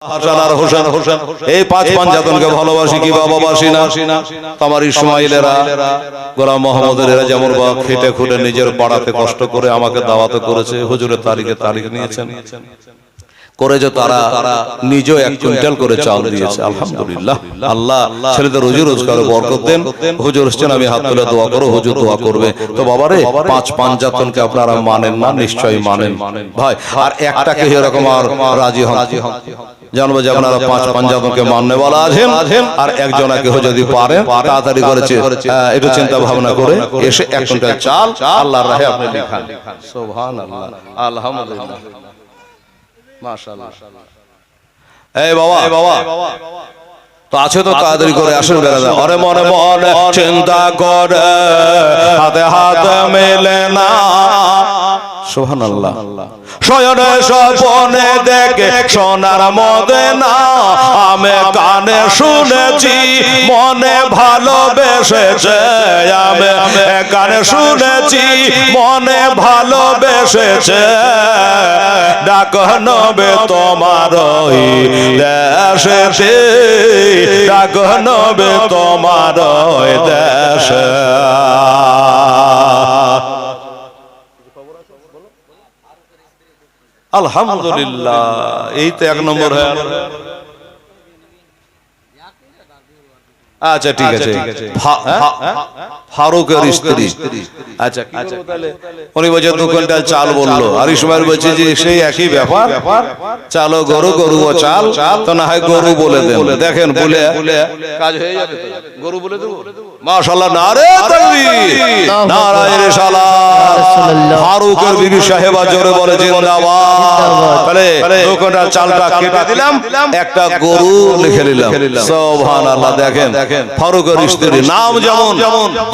হাসান আর হোসেন এই পাঁচ পাঞ্জাতনকে ভালোবাসি কি বাবাবাসি না? আমার ইসমাইলেরা গোলাম মোহাম্মদের এরা যেমন খেটে খুঁটে নিজের পাড়াতে কষ্ট করে আমাকে দাওয়াত করেছে, হুজুরের তারিখ নিয়েছেন করে যে তারা নিজেও 1 কুইন্টাল করে চাল দিয়েছে। আলহামদুলিল্লাহ, আল্লাহ ছেলেদের রুজি রোজগারে বরকত দেন। হুজুর এসেছেন, আমি হাত তুলে দোয়া করো, হুজুর দোয়া করবে। তো বাবারে, পাঁচ পাঞ্জাতনকে আপনারা মানেন না? নিশ্চয়ই মানেন ভাই। আর একটাকে এরকম আর রাজি হন, জানবো যে আপনারা পাঁচ পাঞ্জাতনকে মাননে বলা আছেন। আর একজনাকে যদি পারেন তাড়াতাড়ি করেছে একটু চিন্তা ভাবনা করে এসে 1 কুইন্টাল চাল আল্লাহর রাহে আপনি লিখান। সুবহানাল্লাহ, আলহামদুলিল্লাহ, মাশাআল্লাহ। এই বাবা তো আছে তো, তাড়াতাড়ি করে আসুন বেড়া। আরে মনে মনে চিন্তা করে হাতে হাত মেলে না। সুবহানাল্লাহ। শয়নে স্বপ্নে দেখে সোনার মদিনা, আমি কানে শুনেছি মনে ভালোবেসেছে। আমি কানে শুনেছি মনে ভালোবেসেছে। ডাক নবে তোমার ওই দেশে, ডাক নবে তোমার ওই দেশে। আলহামদুলিল্লাহ, এই তো 1 নম্বর হয়ে। আচ্ছা ঠিক আছে, ফারুকের স্ত্রী। আচ্ছা উনি বলছে 2 কুইন্টাল চাল বললো, আর ইসমাইল বলছে যে সেই একই ব্যাপার, চালো গরু, গরু ও চাল, তো না হয় গরু বলে দেন। দেখেন বলে কাজ হয়ে যাবে, গরু বলে দেবো। মাশাআল্লাহ, নারে তাকবীর, নারায়ে রিসালাত। ফারুকের বিবি সাহেবা জোরে বলে জিন্দাবাদ। তাহলে 2 কুইন্টাল চালটা কেটে দিলাম, একটা গরু লিখে নিলাম। সুবহানাল্লাহ। দেখেন ফারুকের স্ত্রী নাম যেমন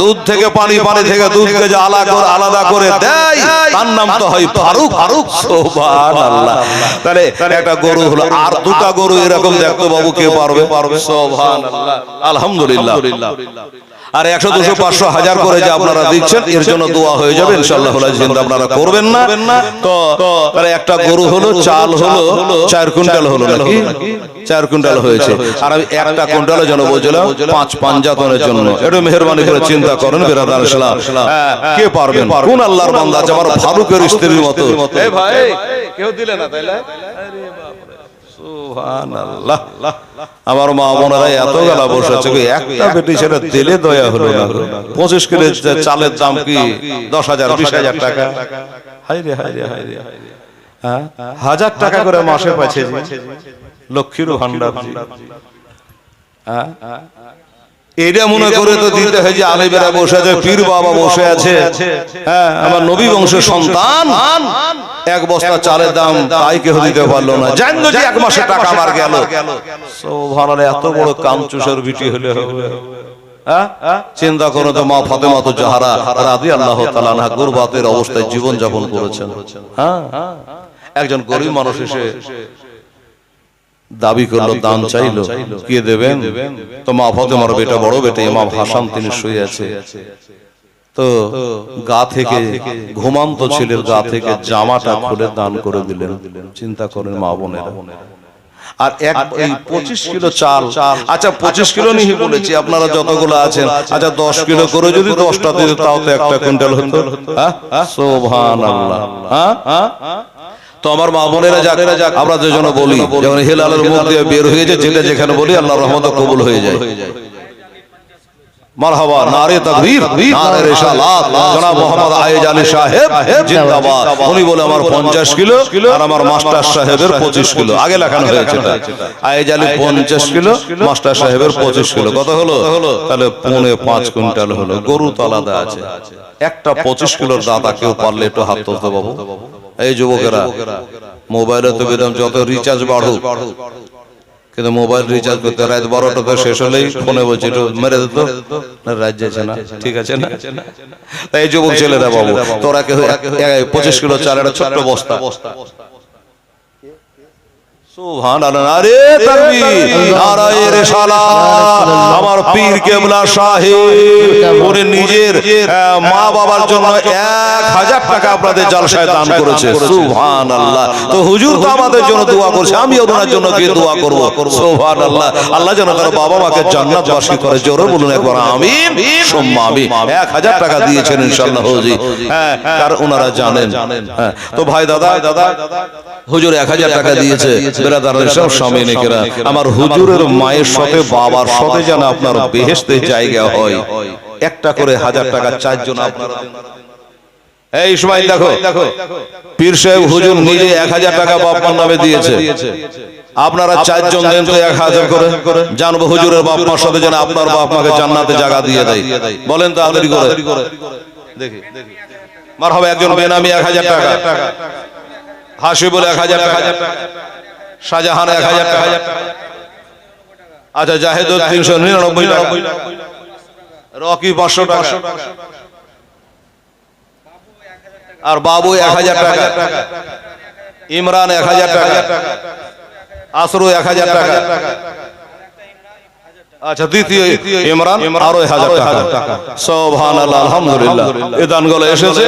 দুধ থেকে পানি, পানি থেকে দুধকে যে আলাদা করে দেয়, তার নাম তো হয় ফারুক। সুবহানাল্লাহ। তাহলে একটা গরু হলো, আর 2টা গরু এরকম দেখতে বাবু কে পারবে? সুবহানাল্লাহ, আলহামদুলিল্লাহ। আর 100, 200, 500, 1000 করে যে আপনারা দিচ্ছেন, এর জন্য দোয়া হয়ে যাবে ইনশাআল্লাহ। চিন্তা আপনারা করবেন না। তো তাহলে একটা গরু হলো, চাল হলো 4 কুইন্টাল হলো নাকি? 4 কুইন্টাল হয়েছে। আর আমি 1টা কুইন্টালের জন্য বলছিলাম 5 পাঞ্জাতনের জন্য। একটু মেহেরবানি করে চিন্তা করেন বিরাদার ইসলাম, কে পারবেন? কোন আল্লাহর বান্দা আছে আমার ফারুকের স্ত্রীর মতো? এই ভাই কেউ দিলে না তাইলে? সুবহানাল্লাহ। আমার মা বোনেরা এত গলা বসেছে, একটা বেটি ছেলে দিলে দয়া হলো না। 25 কিলো চালের দাম কি 10,000, 20,000 টাকা? হায় রে হায় রে হায় রে, 1000 টাকা করে মাসে পাচ্ছে লক্ষ্মীর ভান্ডার। এটা মনে করে তো দিতে হয় যে আলেমেরা বসে আছে, পীর বাবা বসে আছে, হ্যাঁ আমার নবী বংশের সন্তান। 1 বস্তা চালের দাম তাই কেউ দিতে পারলো না, জানলো যে 1 মাসের টাকা আমার গেল। সুবহানাল্লাহ, এত বড় কামচুষের বিটি হলে হবে? চিন্তা করো তো, মা ফাতেমা তো জাহরা রাদিয়াল্লাহু তাআলা আনহা গুরবাতের অবস্থায় জীবন যাপন করেছেন। হ্যাঁ, একজন গরিব মানুষ এসে দাবি করলো, দান চাইলো, কে দেবেন? তো মা ফাতেমার বেটা, বড় বেটা ইমাম হাসান, তিনি শুয়ে আছে। তো গা থেকে, ঘুমান্ত ছেলের গা থেকে জামাটা খুলে দান করে দিলেন। চিন্তা করেন মা বোনেরা। আর 25 কিলো চাল, আচ্ছা 25 কিলো নিয়ে বলেছি, আপনারা যতগুলো আছেন, আচ্ছা 10 কিলো করে যদি 10টা দিতে, তাও তো 1টা কুইন্টাল হতো। সুবহানাল্লাহ। তো আমার মা বোনেরা যাক, আমরা যেজন্য বলি, যখন হেলালের মুখ দিয়ে বের হয়ে যায়, যেটা যেখানে বলি আল্লাহর রহমতে কবুল হয়ে যায়। মারহাবা, নারে তাকবীর, নারে রিসালাত। জনাব মোহাম্মদ আয়েজ আলী সাহেব জিন্দাবাদ। উনি বলে আমার 50 কিলো, আর আমার মাস্টার সাহেবের 25 কিলো। আগে লেখানো হয়েছে আয়েজ আলী 50 কিলো, মাস্টার সাহেবের 25 কিলো। কত হলো? তাহলে 5.5 কুইন্টাল হলো। গরু তো আলাদা আছে। একটা 25 কিলোর দাদা কেউ পারলে একটু হাত তুলতে বাবু। এই যুবকেরা, মোবাইলে তো বেদম যত রিচার্জ বাড়ুক, কিন্তু মোবাইল রিচার্জ করতে রাত 12টা শেষ হলেই ফোনে বলছে একটু মেরে দিত, রাত যাচ্ছে না, ঠিক আছে না? এই যুবক ছেলেরা বাবু, তোরা 25 কিলো চালের ছোট্ট বস্তা, সুবহানাল্লাহ, আরে তাকবীর, নারায়ে রিসালাত। আমার পীর কেবলা সাহেব উনি নিজের মা বাবার জন্য 1000 টাকা আপনাদের জলসায় দান করেছে। সুবহানাল্লাহ। তো হুজুর তো আমাদের জন্য দোয়া করছে, আমিও ওনার জন্য গিয়ে দোয়া করব। সুবহানাল্লাহ। আল্লাহ যেন তার বাবা মাকে জান্নাতবাসী করে। জোরে বলুন একবার আমিন, সুম্মা আমিন। 1000 টাকা দিয়েছেন ইনশাআল্লাহ হুজুর। হ্যাঁ, কারণ ওনারা জানেন। হ্যাঁ, তো ভাই দাদা হুজুর 1000 টাকা দিয়েছে। বেরাদারের সব স্বামীনেকেরা, আমার হুজুরের মায়ের সাথে বাবার সাথে যেন আপনার বেহেশতের জায়গা হয়। একটা করে 1000 টাকা 4 জন আপনারা। এই সময় দেখো, পীর সাহেব হুজুর নিজে 1000 টাকা বাপমার নামে দিয়েছে। আপনারা 4 জন দেন তো 1000 করে। জানবো হুজুরের বাপ মার সাথে যেন আপনার বাপ মাকে জান্নাতে জায়গা দিয়ে দেয়। বলেন তো আদরি করে দেখি। মারহাবা। একজন বেনামি 1000 টাকা, হাসি বলে 1000 টাকা, শাহজাহান 1000 টাকা, আচ্ছা জাহেদ 399 টাকা, রকি 500 টাকা, আর বাবু 1000 টাকা, ইমরান 1000 টাকা, আসরু 1000 টাকা, আচ্ছা দ্বিতীয় ইমরান আরো 1000 টাকা। সুবহানাল্লাহ, আলহামদুলিল্লাহ। এই দানগুলো এসেছে।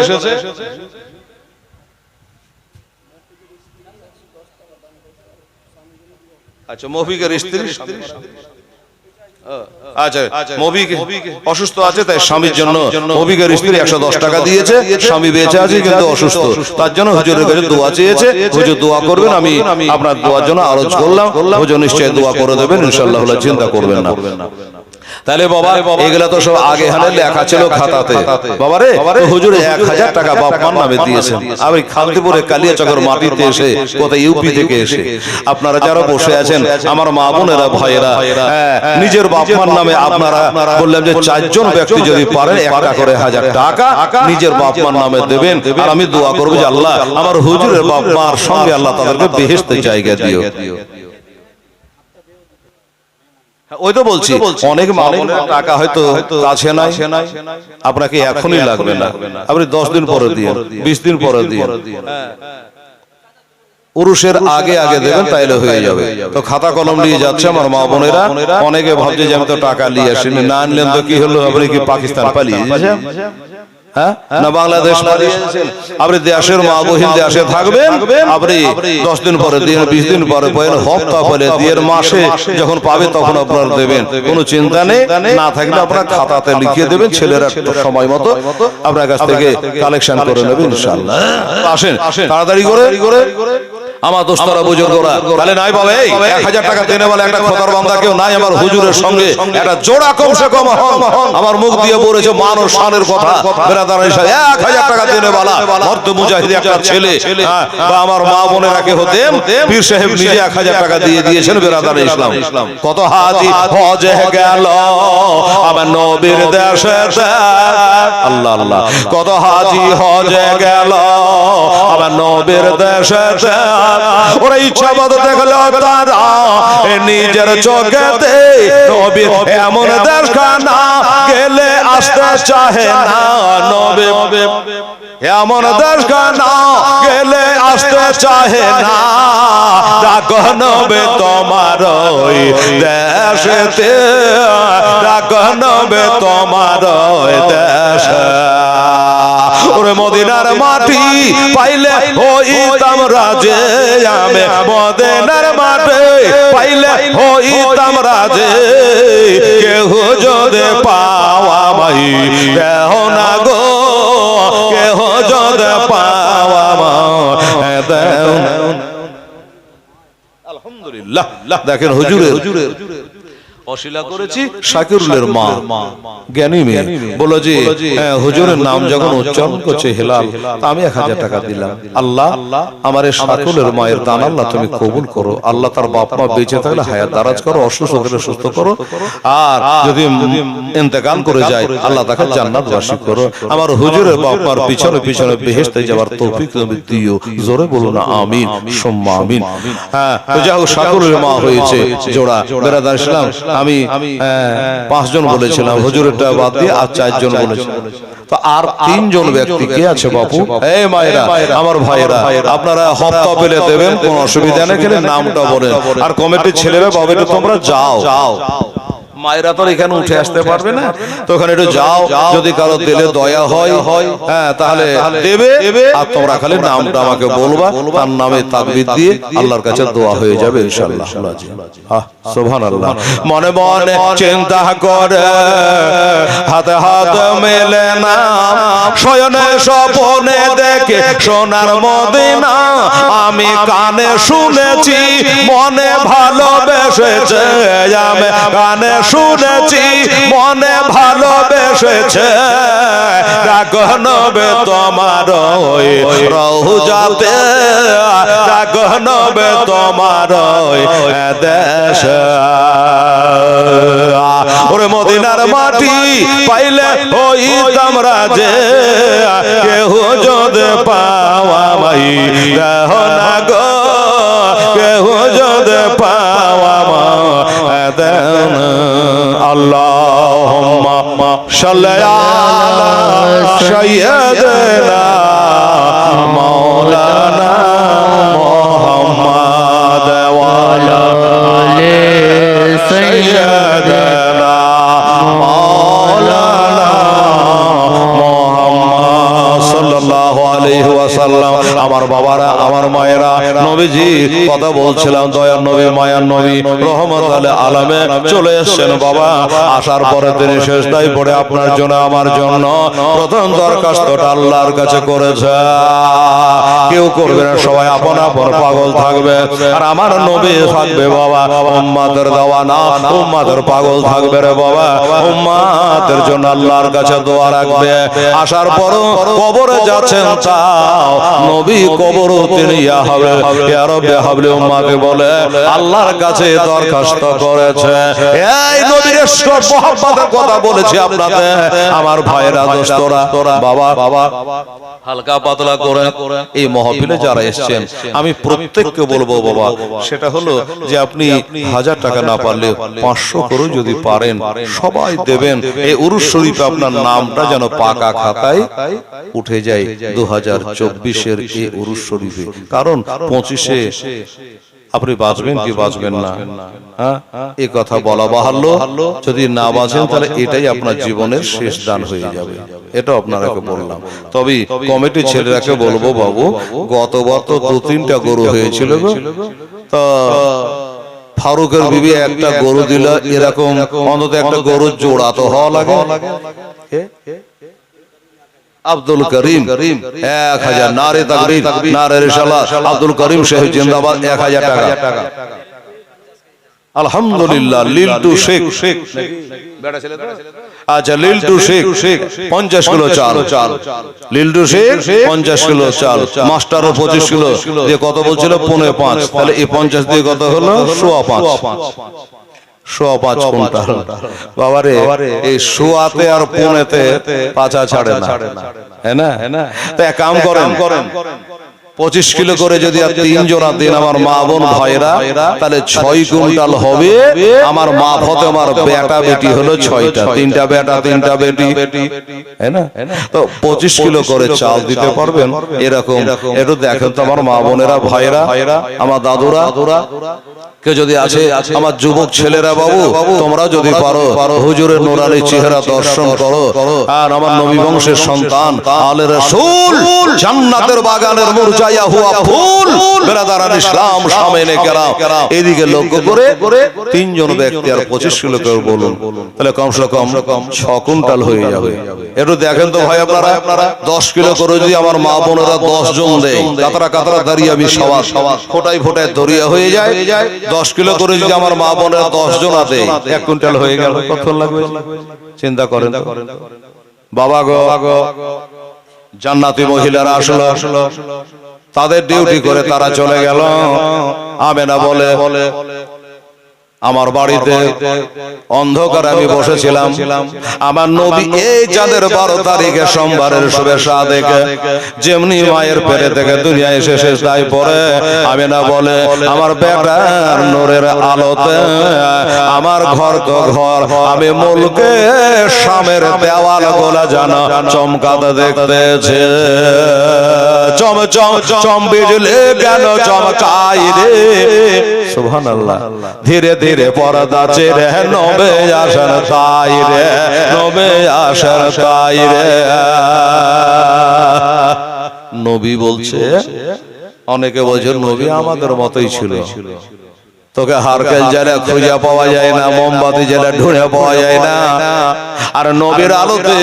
আচ্ছা মফিকের স্ত্রী, আচ্ছা মফিক অসুস্থ আছে, তাই স্বামীর জন্য মফিকের স্ত্রী 110 টাকা দিয়েছে। স্বামী বেঁচে আছে কিন্তু অসুস্থ, তার জন্য হুজুরের কাছে দোয়া চেয়েছে। হুজুর দোয়া করবেন, আমি আপনার দোয়ার জন্য আরজ করলাম। হুজুর নিশ্চয়ই দোয়া করে দেবেন ইনশাআল্লাহ, চিন্তা করবেন না। তাহলে বাবা এগুলা তো সব আগে হানে লেখা ছিল খাতাতে। বাবারে হুজুর 1000 টাকা বাপ মার নামে দিয়েছেন। আমি খালতিপুরে কালিয়াচকের মাটিতে এসে, কোথায় ইউপি থেকে এসে, আপনারা যারা বসে আছেন আমার মা বোনেরা ভাইয়েরা, নিজের বাপ মার নামে আপনারা বললাম যে 4 জন ব্যক্তি যদি পারেন একটা করে 1000 টাকা নিজের বাপ মার নামে দেবেন। আর আমি দোয়া করবো যে আল্লাহ আমার হুজুরের বাপ মার সঙ্গে আল্লাহ তাদেরকে বেহেশতের জায়গা দিও। ওই তো বলছি, অনেক মানুষের টাকা হয়তো কাছে নাই, আপনাকে এখনই লাগবে না, আপনি 10 দিন পরে দিন, 20 দিন পরে দিন, উরুষের আগে আগে দেবেন, তাইলে হয়ে যাবে। তো খাতা কলম নিয়ে যাচ্ছে আমার মা বোনেরা। অনেকে ভাবছে যে আমি তো টাকা নিয়ে আসিনি, না আনলেন তো কি হলো, আপনি কি পাকিস্তান পালিয়ে না বাংলাদেশ? আপনি দেশের মা বহিন দেশে থাকবেন, আপনি 10 দিন পরে দিন, 20 দিন পরে পরে হপ্তা পরে দিনের মাসে যখন পাবে তখন আপনারা দেবেন, কোনো চিন্তা নেই। না থাকলে আপনারা খাতাতে লিখিয়ে দেবেন, ছেলেরা সময় মতো আপনার কাছ থেকে কালেকশন করে নেবে ইনশাআল্লাহ। আসেন তাড়াতাড়ি করে আমার দোস্তরা বুজুর্গরা। তাহলে নাই পাবে 1000 টাকা দেনে বলে একটা খোদার বান্দা কেউ নাই আমার হুজুরের সঙ্গে একটা জোড়া কমসে কম আমার মুখ দিয়ে বলেছে মান ও শানের কথা। বেরাদার হিসাবে 1000 টাকা দেনে বলা মর্দ মুজাহিদ একটা ছেলে বা আমার মা বোনেরা কে হতেন, পীর সাহেব নিজে 1000 টাকা দিয়ে দিয়েছেন। বেরাদার ইসলাম কত হাজি হজে গেল আমার নবীর দেশে, আল্লাহ আল্লাহ, কত হাজি হজে গেল আমার নবীর দেশে। ওরা ইচ্ছা মতো দেখলো তারা নিজের চোখেতে নবীর এমন দেশখানা গেলে আসতে চাহে না, নবী এমন দেশখানা গেলে আসতে চাহে না। ডাকো নবী তোমার ওই দেশেতে, ডাকো নবী তোমার ওই দেশে। ওরে মদিনার মাটি পাইলে হইতাম রাজে, আমি মদিনার মাটি পাইলে হইতাম রাজে। কেহ যদি পাওয়া মাই দেহ না গো, কেহ যদি পাওয়া মাই দেহ। আলহামদুলিল্লাহ। দেখেন হুজুরের অশিলা করেছি শাকিরুলের মা জ্ঞানী মেয়ে বলো যে হুজুরের নাম যখন উচ্চারণ করছে হেলাল, আমি 1000 টাকা দিলাম। আল্লাহ আমার এই শাকিরুলের মায়ের দান আল্লাহ তুমি কবুল করো। আল্লাহ তার বাপ মা বেঁচে থাকলে হায়াত দারাজ করো, অসুস্থ হলে সুস্থ করো, আর যদি ইন্তেকাল করে যায় আল্লাহ তাকে জান্নাতবাসী করো। আমার হুজুরের বাপ মার পিছনে পিছনে বেহেশতে যাওয়ার তৌফিক তুমি দিও। জোরে বলো না আমিন, সুম্মা আমিন। হ্যাঁ, তো যাও শাকিরুলের মা হয়েছে জোড়া। বেরাদার ইসলাম 5 জন বলেছিলাম, হুজুরেরটা বাদ দিয়ে আর 4 জন বলেছিলাম। তো আর 3 জন ব্যক্তি কে আছে বাপু? এই মায়েরা, আমার ভাইরা, আপনারা হপ্তা পেলে দেবেন, কোন অসুবিধা নেই, কিন্তু নামটা বলেন। আর কমিটির ছেলেরা বাবা তোমরা যাও, মায়েরা তো এখানে উঠে আসতে পারবে না, তো ওখানে একটু যাও, যদি কারো দিলে দয়া হয়, হ্যাঁ তাহলে দেবে, আর তোমরা খালি নামটা আমাকে বলবা, তার নামে তাকবীর দিয়ে আল্লাহর কাছে দোয়া হয়ে যাবে ইনশাআল্লাহ। সুবহানাল্লাহ। মনে মনে চিন্তা করে হাতে হাত মেলে না, শয়নে স্বপ্নে দেখে সোনার মদিনা, আমি কানে শুনেছি মনে ভালোবেসেছে, আমি কানে শুনেছি মনে ভালোবেসেছে, ডাকো নবে তোমার ওই রওজাতে, ডাকো নবে তোমার ওই দেশে। ওরে মদিনার মাটি পাইলে হইতাম রাজে, কেহ যদি পাওয়া মাই দেহ না গো, কেহ যদি পাওয়া মা দেন। আল্লাহুম্মা সাল্লি আলা সাইয়্যিদিনা মাওলানা মুহাম্মাদ ওয়া আলা আলি সাইয়্যিদিনা মাওলানা মুহাম্মাদ সাল্লাল্লাহু আলাইহি ওয়াসাল্লাম। আমার বাবারা, আমার মায়েরা, নবীজি কথা বলছিলাম, দয়ার নবী, মায়ার নবী রহমাতুল আলামে চলে এসেছেন বাবা। আসার পরে তিনি শেষদাই পড়ে আপনার জন্য আমার জন্য প্রথম দরখাস্তটা আল্লাহর কাছে করেছে। কেউ করবে না, সবাই আপন আপন পাগল থাকবে, আর আমার নবী থাকবে বাবা উম্মাতের দেওয়ানা, উম্মাতের পাগল থাকবে রে বাবা, উম্মাতের জন্য আল্লাহর কাছে দোয়া রাখবে। আসার পরও কবরে যাচ্ছেন, তাও নবী কবরও তিনি ইয়া হবে, ইয়া রাব্বি হাবলি উম্মাতে বলে আল্লাহর কাছে দরখাস্ত করেছে। এই নবীর মহব্বতের কথা বলেছি আপনাদের, আমার ভাইরা দোস্তরা বাবা হালকা পাতলা করে এই মাহফিলে যারা এসেছেন, আমি প্রত্যেককে বলবো বাবা, সেটা হলো যে আপনি 1000 টাকা না পারলে 500 করে যদি পারেন সবাই দেবেন। এই উরুস শরীফে আপনার নামটা যেন পাকা খাতায় উঠে যায় 2024-এর এই উরুস শরীফে। কারণ 25-এ আপনি বাঁচবেন কি বাঁচবেন না, হ্যাঁ এই কথা বলা বাহুল্য। যদি না বাঁচেন তাহলে এটাই আপনার জীবনের শেষ দান হয়ে যাবে, এটা আপনারাকে বললাম। তবে কমিটির ছেলেরাকে বলবো বাবু, গতবার তো 2-3টা গরু হয়েছিল গো, তো ফারুকের বিবি একটা গরু দিল, এরকম অন্তত একটা গরুর জোড়া তো হওয়া লাগে। আব্দুল করিম 1000, নারে তাকবীর, নারে রিসালাত, আব্দুল করিম সাহেব জিন্দাবাদ, 1000 টাকা। আলহামদুলিল্লাহ। লিল্টু শেখ, আচ্ছা লিল্টু শেখ 50 কিলো চাল, লিল্টু শেখ 50 কিলো চাল, মাস্টারও 25 কিলো দিয়ে কত বলছিল 5.5, তাহলে এই 50 দিয়ে কত হলো 5.5 কুইন্টাল। বাবারে এই সোয়াতে আর পুনেতে পাছা ছাড়ে না, হ্যাঁ না? তো এক কাম করেন, 25 কিলো করে যদি আর 3 জোড়া দিন আমার মা বোন ভাইরা, তাহলে 6 কুইন্টাল হবে। আমার মা ফতেমার বেটা বেটি হলো 6টা, 3টা বেটা 3টা বেটি, হ্যাঁ না? তো 25 কিলো করে চাল দিতে পারবেন এরকম। একটু দেখেন তো আমার মা বোনেরা, ভাইরা, আমার দাদুরা, কে যদি আছে আমার যুবক ছেলেরা, বাবু তোমরা যদি পারো হুজুরের নূরানি চেহারা দর্শন করো, আর আমার নবী বংশের সন্তান আলে রাসূল জান্নাতের বাগানের মুরজায়া হুয়া ফুল, বেরাদারান ইসলাম সামনে কেরাম, এদিকে লক্ষ্য করে 3 জন ব্যক্তি আর 25 কিলো করে বলুন, তাহলে কমসে কম 6 কুইন্টাল হয়ে যাবে। একটু দেখেন তো ভাই আপনারা, 10 কিলো করে যদি আমার মা বোনেরা 10 জন দেয়, কাতরা কাতরা দাঁড়িয়ে আমি সবার ফোটায় ফোটায় দরিয়া হয়ে যায়। 10 কিলো করে যদি আমার মা বোনেরা 10 জন দেয়, 1 কুইন্টাল হয়ে গেল, কত লাগবে চিন্তা করেন। বাবা গো, জান্নাতি মহিলারা আসলো, তাদের ডিউটি করে তারা চলে গেল। আমেনা বলে আমার বাড়িতে অন্ধকারে আমি বসেছিলাম, আমার নবী এই চাঁদের 12 তারিখে সোমবারের শুভেচ্ছা দেখে যেমনি মায়ের পেটে থেকে দুনিয়া এসে সেজদায় পড়ে আমিনা বলে আমার বেটার নূরের আলোতে আমার ঘর তো ঘর, আমি মুলকে শামের দেওয়াল গোলা জানা চমকাতে দেখতেছে। চম চম চম বিজলি কেন চমকাই রে, সুবহানাল্লাহ। ধীরে ধীরে পর্দা ছেড়ে নবে আসেন তাই রে, নবে আসেন তাই রে। নবী বলছে, অনেকে বলছে নবী আমাদের মতোই ছিল, তোকে হারকেল জ্বালা খুঁজে পাওয়া যায় না, মোমবাতি জ্বালা ঢুঁড়ে পাওয়া যায় না, আর নবীর আলোতে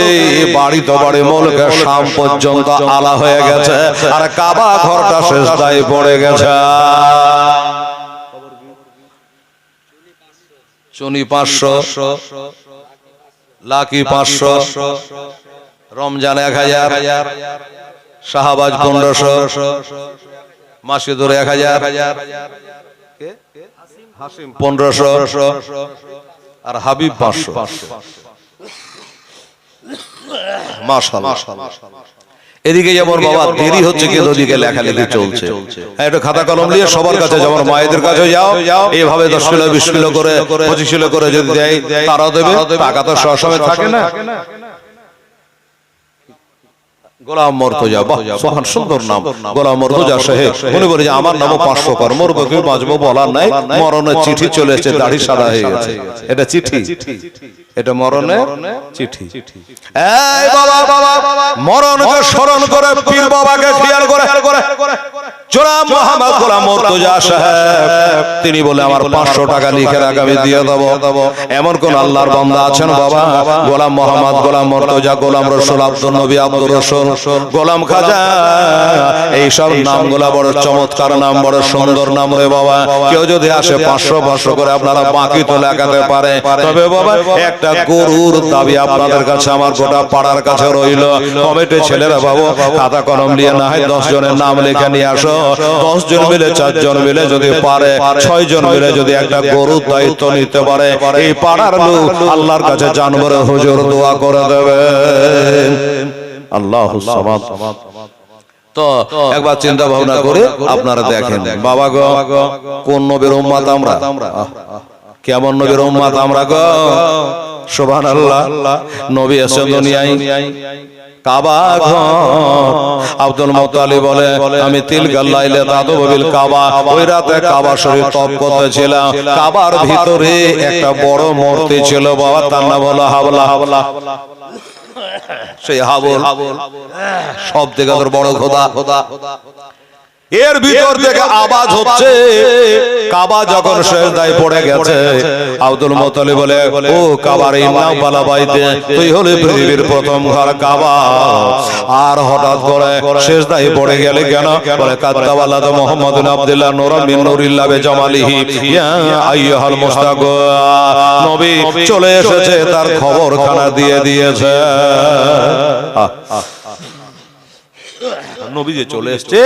বাড়ি তো বাড়ি মুলকে শাম পর্যন্ত আলা হয়ে গেছে, আর কাবা ঘরটা সেজদায় পড়ে গেছে। চুনি 500, লাকি 500, রমজান 1000, শাহবাজ 1500, মাসিদুর 1000, হাসিম 1500 আর হাবিব 500। মাশাআল্লাহ। এদিকে যেমন বাবা দেরি হচ্ছে, কিন্তু ওদিকে লেখালেখি চলছে। হ্যাঁ, একটু খাতা কলম নিয়ে সবার কাছে, যেমন মায়েদের কাছে যাও, এইভাবে 10 কিলো 20 কিলো করে 25 কিলো করে যদি দেয় তারাও দেবে, টাকা তো সবসময় থাকে না। গোলাম মর্তজা, বাহ সোহান, সুন্দর নাম, গোলাম মর্তজা সাহেব। উনি বলে যে আমার নামও 500 কর, মরবো কি বাঁচবো বলার নাই, মরণের চিঠি চলে এসেছে, দাড়ি সাদা হয়ে গেছে, এটা চিঠি, এটা মরণের চিঠি। এই বাবা মরণকে স্মরণ করে, পীর বাবাকে খেয়াল করে, জনাব মোহাম্মদ গোলাম মর্তজা সাহেব তিনি বলে আমার 500 টাকা লিখে রাখ, আমি দিয়ে দেবো। এমন কোন আল্লাহর বান্দা আছেন বাবা, গোলাম মোহাম্মদ, গোলাম মর্তজা, গোলাম রসুল, আব্দুল নবী, আব্দুর রসুল, গোলাম খাজা, এইসব নামগুলা বড় চমৎকার নাম, বড় সুন্দর নাম রে বাবা। কেউ যদি আসে 500 করে আপনারা বাকি তো লাগাতে পারে, তবে বাবা একটা গরুর দাবি আপনাদের কাছে, আমার গোটা পাড়ার কাছে রইল। কমিটির ছেলেরা বাবু খাতা কলম নিয়ে না হয় 10 জনের নাম লিখে নিয়ে আসো, 10 জন মিলে, 4 জন মিলে যদি পারে, 6 জন মিলে যদি একটা গরুর দায়িত্ব নিতে পারে, এই পাড়ার লোক আল্লাহর কাছে জানবরে হুজুর দোয়া করে দেবে। আল্লাহু সামাদ। তো একবার চিন্তা ভাবনা করে আপনারা দেখেন বাবা গো, কোন নবীর উম্মত আমরা, কেমন নবীর উম্মত আমরা গো, সুবহানাল্লাহ। নবী এসেছেন দুনিয়ায়, কাবা ঘর, আব্দুল মুত্তালিব বলে আমি তিলকাল লাইলে তাদু বিল কাবা, ওই রাতে কাবা শরীফ তওয়াফ করতেছিলাম, কাবার ভিতরে একটা বড় মূর্তি ছিল বাবা, তার নাম হলো হাবলা। সেই হাবল সব থেকে বড় খোদা, এর ভিতর থেকে আওয়াজ হচ্ছে। কাবা যখন সেজদায় পড়ে গেছে, আব্দুল মুত্তালিব বলে ও কাবার ইমাম বালা বাইতে, তুই হলে পৃথিবীর প্রথম ঘর কাবা, আর হঠাৎ করে সেজদায় পড়ে গেলে কেন? বলে কাদ্দাওয়ালাদ মুহাম্মাদুন আব্দুল্লাহ নূরুম মিন নূরিল্লাহ বিজামালিহি ইয়া আইয়ুহাল মুস্তাক, নবী চলে এসেছে, তার খবরখানা দিয়ে দিয়েছে। নবী যে চলে এসেছে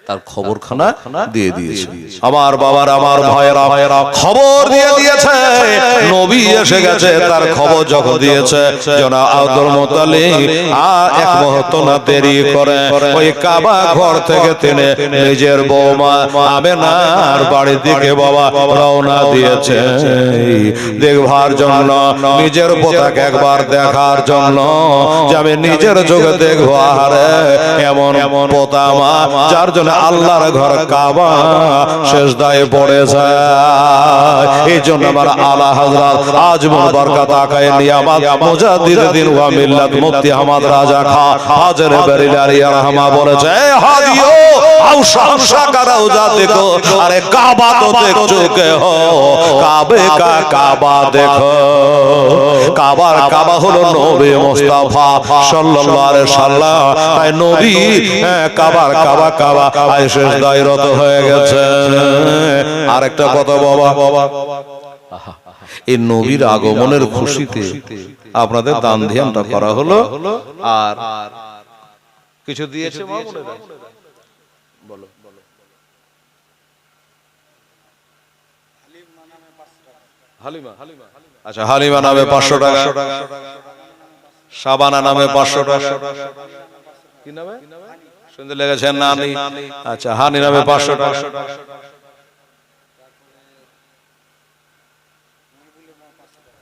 তার খবরখানা দিয়ে দিয়েছে। আমার বাবার, আমার ভাইয়েরা খবর দিয়ে দিয়েছে, নবী এসে গেছে, তার খবর যখন দিয়েছে জনাব আব্দুল মুত্তালিব আর এক মুহূর্ত না দেরি করে ওই কাবা ঘর থেকে তিনি নিজের বৌমা আমেনার বাড়ির দিকে বাবা রওনা দিয়েছে, দেখবার জন্য, নিজের পোতাকে একবার দেখার জন্য, যে আমি নিজের চোখে দেখবো আরে এমন পোতা মা যার জন্য আল্লাহর ঘর কাবা সেজদায় পড়েছে। এই জন্য আমার আলা হযরত আজমুল বরকত আকায়ে নিয়ামত মুজাদ্দিদুদ্দিন ওয়া মিল্লাত মুফতি আহমদ রাজা খান হাজরে বেরিলারি রহমা বলেছে, হাজিও আও শামসা কা রওজা দেখো, আরে কাবা তো দেখছো কে হো, কাবে কা কাবা দেখো। কাবা হলো নবী মুস্তাফা সাল্লাল্লাহু আলাইহি সাল্লাম, তাই নবী কাবা সেজদায় রত হয়ে গেছে। আরেকটা কথা বাবা, এই নবীর আগমনের খুশিতে আপনাদের দান ধ্যানটা করা হলো, আর কিছু দিয়েছে মা বোনেরা, বলো আচ্ছা হালিমা নামে 500 টাকা, শাবানা নামে 500 টাকা, কি নামে শুনতে লেগেছেন নানি? আচ্ছা হানি নামে 500 টাকা,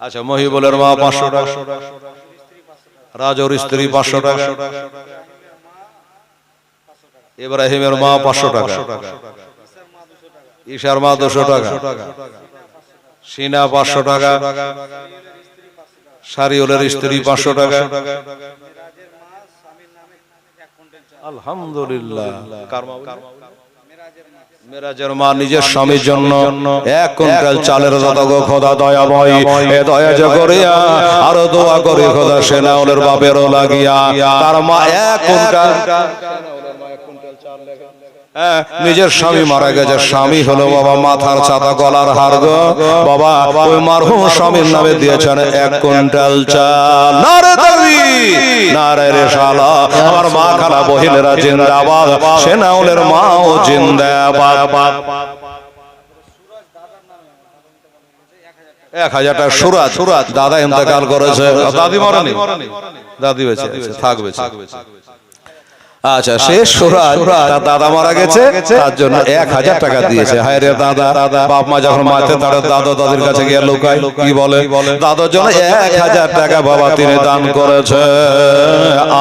আচ্ছা মহিবুলের মা 500 টাকা, রাজোর স্ত্রী 500 টাকা, ইব্রাহিমের মা 500 টাকা, ঈশার মা 200 টাকা, সিনা 500 টাকা, শারিউলের স্ত্রী 500 টাকা। আলহামদুলিল্লাহ। মেরাজের মা নিজের স্বামীর জন্য 1 কুইন্টাল চালের দাতা গো খোদা দয়াময়, এ দয়া যে করিয়া আরো দোয়া করে খোদা সেনাউলের বাপেরও লাগিয়া তার মা 1 কুইন্টাল নিজের স্বামী মারা গেছে, স্বামী হলো বাবা মাথার ছাতা গলার হার গো বাবা, ওই মারহুম স্বামীর নামে দিয়েছেন 1 কুইন্টাল চাল। নারে তাকবীর, নারে রিসালাত। আমার মা খালা বহিনেরা জিন্দাবাদ, সেনাউলের মাও জিন্দাবাদ। 1000 টাকা সুরাজ দাদা ইন্তেকাল করেছে, দাদি মরেনি, দাদি বেঁচে আছে, থাকবে। আচ্ছা শেষ সুরাজ তার দাদা মারা গেছে, তার জন্য 1000 টাকা দিয়েছে। হায় রে দাদা, বাপ মা যখন মাঠে তার দাদা দাদির কাছে গিয়ে লুকায়, কি বলে? দাদার জন্য 1000 টাকা বাবা তিনি দান করেছে।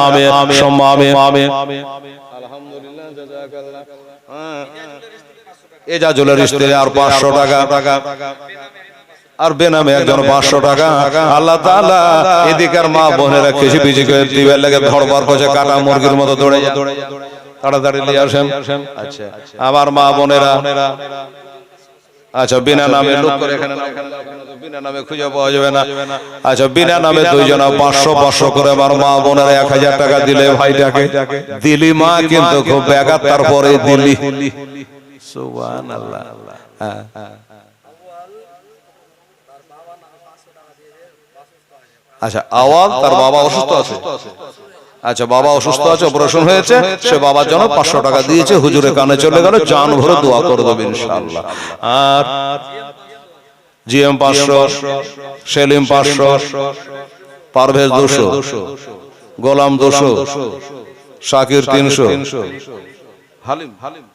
আমিন আমিন আমিন। আলহামদুলিল্লাহ, জাযাকাল্লাহ। এজাজুলের স্ত্রী আর 500 টাকা, আর বেনামে একজন 500 টাকা। আল্লাহ তাআলা এদিকার মা বোনেরা কিছু বিজি করে দিবের লাগে ধরবার করছে, কাটা মুরগির মতো দৌড়ে যায়, তাড়াতাড়ি নিয়ে আসেন। আচ্ছা আমার মা বোনেরা, আচ্ছা বিনা নামে লোক করে এখানে বিনা নামে খুঁজে পাওয়া যাবে না। আচ্ছা বিনা নামে দুইজনা 500 করে আমার মা বোনেরা 1000 টাকা দিলে ভাইটাকে দিলি মা, কিন্তু খুব ব্যাঘাত তারপরে দিলি। সুবহানাল্লাহ। হ্যাঁ আচ্ছা আওয়াজ তার বাবা অসুস্থ আছে, আচ্ছা বাবা অসুস্থ আছে, অপারেশন হয়েছে, সে বাবার জন্য 500 টাকা দিয়েছে, হুজুরের কানে চলে গেল, জান ভরে দোয়া করে দেবে ইনশাআল্লাহ। আর জিএম 500, সেলিম 500, পারভেজ 200, গোলাম 200, শাকির 300,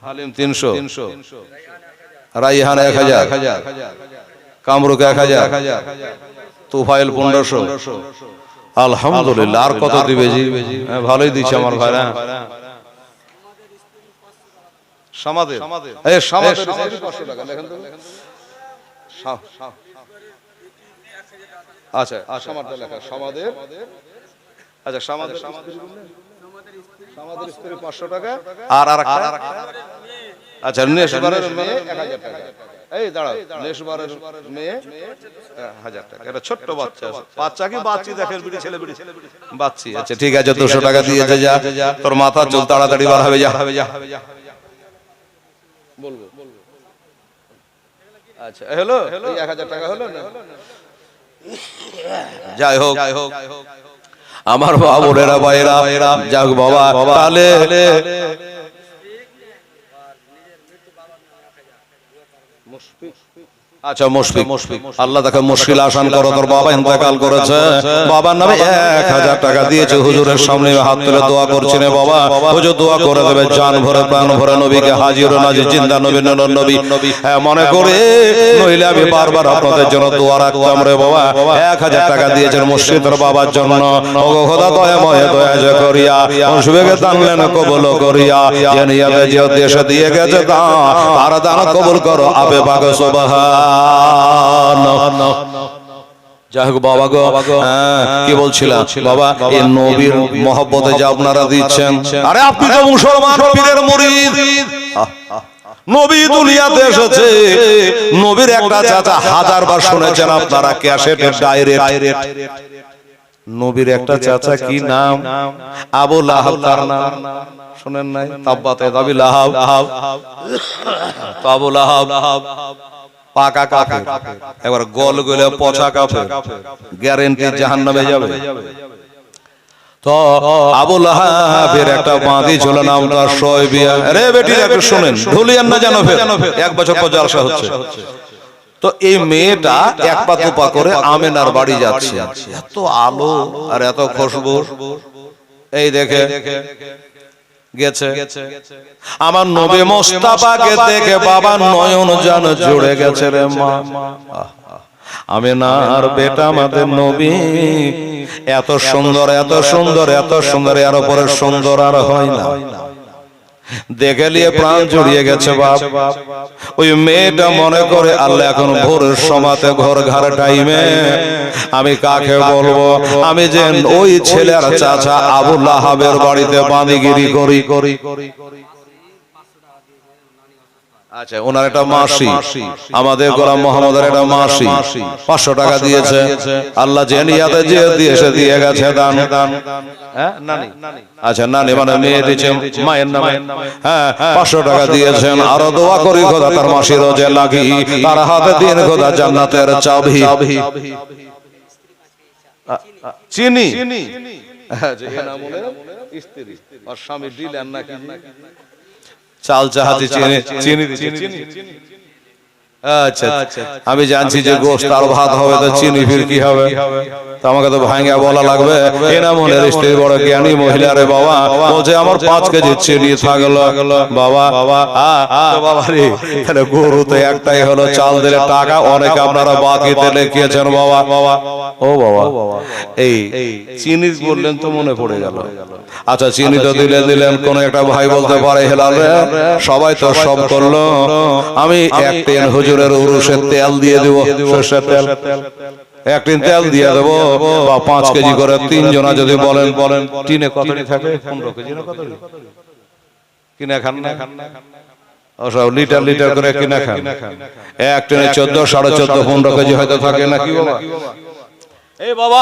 হালিম 300, রাইহান 1000, কামরুক 1000, তুফাইল 1500। আলহামদুলিল্লাহ। আর কত দিবে জি? ভালোই দিচ্ছে আমার ভাইরা। সমাদের এই সমাদের 500 টাকা লেখেন তো। আচ্ছা সমাদটা লেখা, সমাদের। আচ্ছা সমাদের স্ত্রী 500 টাকা, আর আচ্ছা নেশবারের মেয়ে 1000 টাকা। এই দাঁড়াও, নেশবারের মেয়ে 1000 টাকা। এটা ছোট্ট বাচ্চা কি বাচ্চি দেখেন, বিড়ি ছেলে বিড়ি বাচ্চি। আচ্ছা ঠিক আছে 200 টাকা দিয়েছে, যা তোর মাথা চুল তাড়াতাড়ি বার হবে, যা বলবো। আচ্ছা হলো 1000 টাকা হলো না? যাই হোক আমার বাবা বোনেরা ভাইরা, যাক বাবা তাহলে আচ্ছা মুশফিক, আল্লাহ তাকে মুশকিল আসান করো, তোর বাবা ইন্তেকাল করেছে, বাবার নামে 1000 টাকা দিয়েছে, হুজুরের সামনে হাত তুলে দোয়া করছেন, বাবা হুজুর দোয়া করে দেবে, জান ভরে প্রাণ ভরে নবীকে হাজির ও নাজির জিন্দা নবী নূর নবী মনে করে, নইলে আমি বারবার আপনাদের জন্য দোয়া রাখতাম রে বাবা। 1000 টাকা দিয়েছেন মুর্শিদের বাবার জন্য, ওগো খোদা দয়াময় দয়া যে করিয়া মুশফিকে টানলেন কবুল করিয়া, যে নিয়তে যে উদ্দেশ্যে দিয়ে গেছে তার দান কবুল করো আপে পাক সুবহান। যাই হোক বাবা গো, কি বলছিলাম বাবা, এই নবীর মহব্বতে যে আপনারা দিচ্ছেন, আরে আপনি তো মুসলমান পীরের মুরিদ, নবী দুনিয়াতে এসেছে, নবীর একটা চাচা 1000 বার শুনেছেন আপনারা ক্যাসেটে ডাইরেক্ট। নবীর একটা চাচা কি নাম? আবু লাহাব তার নাম, শুনেন নাই? তাব্বাত ইয়াদা লাহাব, তো আবু লাহাব পাকা কাফের, এবার গোল গলে পচা কাফের, গ্যারান্টি জাহান্নামে যাবে। তো আবু লাহাবের একটা বাঁধি ছিল, নাম তার শোয়বিয়া। আরে বেটি একটু শুনেন, ঢুলিয়ান না জানো, 1 বছর পর জালসা হচ্ছে। তো এই মেয়েটা এক পা দু পা করে আমেনার বাড়ি যাচ্ছে, এত আলো আর এত খুশবু, এই দেখে গেছে। আমার নবী মুস্তাফাকে দেখে বাবার নয়ন যেন জুড়ে গেছে রে মা। আমেনার বেটা আমাদের নবী এত সুন্দর, এত সুন্দর, এত সুন্দর, এর উপরে সুন্দর আর হয় না। দেখে নিয়ে প্রাণ জুড়িয়ে গেছে বাপ। ওই মেয়েটা মনে করে আল্লাহ এখন ভোরের সমাতে ঘর ঘর টাইমে আমি কাকে বলবো, আমি যে ওই ছেলের চাচা আবু লাহাবের বাড়িতে বাঁদিগিরি করি। আচ্ছা, ওনার একটা মাসি, আমাদের গোলাম মোহাম্মদের একটা মাসি 500 টাকা দিয়েছে। আল্লাহ জেনিয়াতে যে দিয়েছে, দিয়ে গেছে দান। হ্যাঁ নানি, আচ্ছা নানি মানে মেয়ে দিয়েছে মায়ের নামে। হ্যাঁ 500 টাকা দিয়েছেন। আরো দোয়া করি খোদা তার মাসির রোজে লাগি, তার হাতে দিন খোদা জান্নাতের চাবি। চিনি স্ত্রী আর স্বামী দিলেন নাকি চাল চাহাতি চিনি। আচ্ছা, আমি জানছি যে গোশত আর ভাত হবে, তো চিনি ফির কি হবে? তো আমাকে তো ভাঙা বলা লাগবে। এনামুলের স্ত্রী বড় জ্ঞানী মহিলা রে বাবা, বলছে আমার 5 কেজি চিনি থাকলো বাবা। বাবা রে, তাহলে গরু তো একটাই হলো, চাল দিলে টাকা অনেক আপনারা বাকিতে লিখিয়েছেন বাবা। ও বাবা, এই চিনি বললেন তো মনে পড়ে গেল। আচ্ছা, চিনি তো দিলেন। কোন একটা ভাই বলতে পারে হেলাল রে, সবাই তো সব করলো, আমি এক টেন হুজুরের উরুসের তেল দিয়ে দেবো, সরষের তেল 1 টিন তেল দিয়ে দেবো, বা 5 কেজি করে 3 জনা যদি বলেন টিনে কত থাকে? 15 কেজি না কত কিনে খান না? ওসব লিটার করে কিনে খান। এক টিনে 14, 14.5, 15 কেজি হয়তো থাকে নাকি বাবা? এই বাবা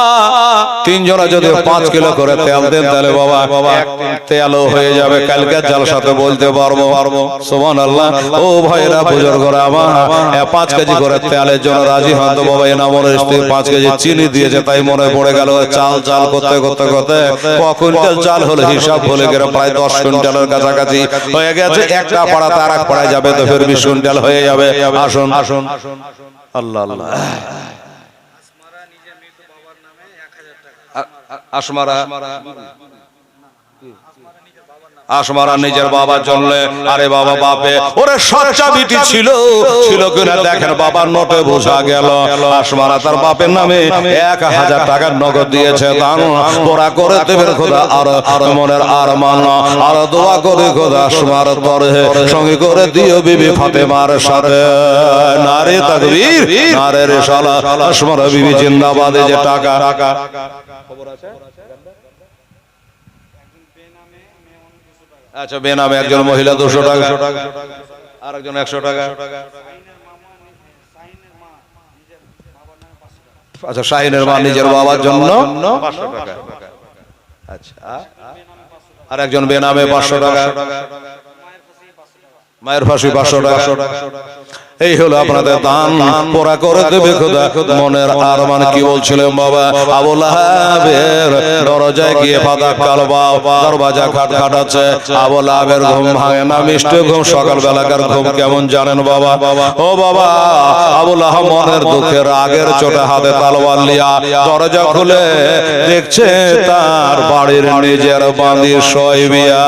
3 জনা যদি 5 কিলো করে তেল দেন, তাহলে বাবা তেলও হয়ে যাবে। কালকে জালসাতে বলতে পারবো সুবহানাল্লাহ। ও ভাইরা বুজুর্গরা আমার 5 কেজি করে তেলের জন্য রাজি হন তো বাবা। এনামুল ইস্তি 5 কেজি চিনি দিয়েছে, তাই মনে পড়ে গেল চাল করতে কুইন্টাল চাল হলো, হিসাব ভুলে গেল প্রায় 10 কুইন্টালের কাছাকাছি হয়ে গেছে। একটা পাড়াতে আর এক পাড়ায় যাবে তো ফের 20 কুইন্টাল হয়ে যাবে। আসুন আল্লাহ আল্লাহ। আশমারা নিজের বাবার জন্য, আরে বাবা বাপে ওরে সচ্চা বিটি ছিল কিনা দেখেন বাবার নোটে বোঝা গেল। আশমারা তার বাপের নামে 1000 টাকার নগদ দিয়েছে দান। ওরা করে দেবেন খোদা আর মনের আর মান আর দোয়া করে খোদা আশমার তরে সঙ্গে করে দিও বিবি ফাতেমার সাথে। নারে তাকবীর, নারে রিসালাত। আশমারা বিবি জিন্দাবাদে যে টাকা খবর আছে। আচ্ছা, বেনামে একজন মহিলা 200 টাকা, আর একজন 100 টাকা। আচ্ছা, শাহিনের মা নিজের বাবার জন্য 500 টাকা। আচ্ছা, আর একজন বেনামে 500 টাকা, মায়ের ফাঁসি 500 টাকা। এই হলো আপনাদের দান। পোড়া করে দেবে খোদা মনের আর মান। কি বলছিলেন বাবা? আবু লাহাবের দরজায় গিয়ে ফাদাক কালবাও দরজা খটখটাচ্ছে। আবু লাহাবের ঘুম ভাঙে না, মিষ্টি ঘুম। সকাল বেলাকার ঘুম কেমন জানেন বাবা? ও বাবা, আবু লাহাব মনের দুঃখে রাগের চোটে হাতে তলোয়ার লিয়া দরজা খুলে দেখছে তার বাড়ির নিজের বাঁধি শোয়বিয়া।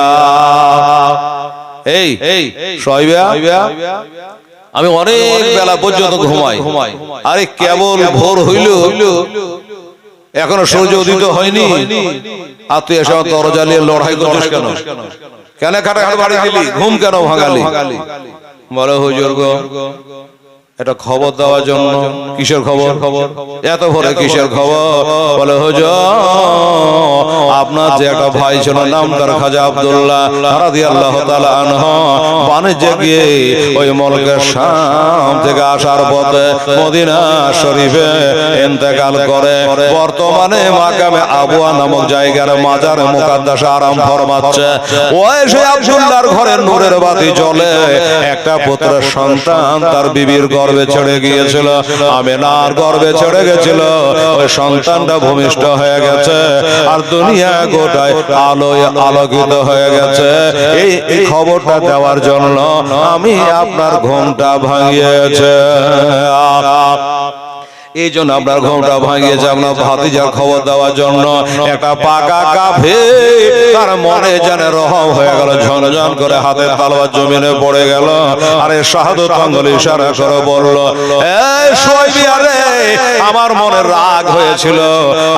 এই শোয়বিয়া, আমি অনেক বেলা পর্যন্ত ঘুমাই। আরে কেবল ভোর হইল, এখনো সূর্য উদিত হয়নি, আর তুই এসে দরজা নিয়ে লড়াই করছিস কেন খাটাখাট বাড়ি দিলি? ঘুম কেন ভাঙালি? বলে হুজুর গো, এটা খবর দেওয়ার জন্য। কিসের খবর? এত ভোরে কিসের খবর? বলে হুজুর, আপনার যে একটা ভাই ছিল নামদার খাজা আব্দুল্লাহ রাদিয়াল্লাহু তাআলা আনহু, বাণিজ্যে গিয়ে ওই মুলকের শাম থেকে আসার পথে মদিনা শরীফে ইন্তেকাল করে। বর্তমানে মাকামে আবুয়া নামক জায়গার মাজারে মুকাদ্দাসে আরাম ফরমাচ্ছে। ওই সেই আব্দুল্লাহর ঘরে নূরের বাতি জ্বলে। একটা পুত্রের সন্তান তার বিবির গর্ভে ছেড়ে গিয়েছিল, আমেনার গর্ভে ছেড়ে গেছিল। ওই সন্তানটা ভূমিষ্ঠ হয়ে গেছে, আর দুনিয়া গোটায় আলোয় আলোকিত হয়ে গেছে। এই খবরটা দেওয়ার জন্য আমি আপনার ঘুমটা ভাঙিয়েছে। এই জন্য আপনার ঘুমটা ভাঙিয়েছে আপনার ভাতিজার খবর দেওয়ার জন্য। একটা পাকা কাফে তার মনে জানে রহম হয়ে গেল, ঝনঝন করে হাতের তালওয়ার জমিনে পড়ে গেল। আরে শাহাদাত আঙ্গুল ইশারা করে বলল, এই শুয়াইব, আরে আমার মনে রাগ হয়েছিল,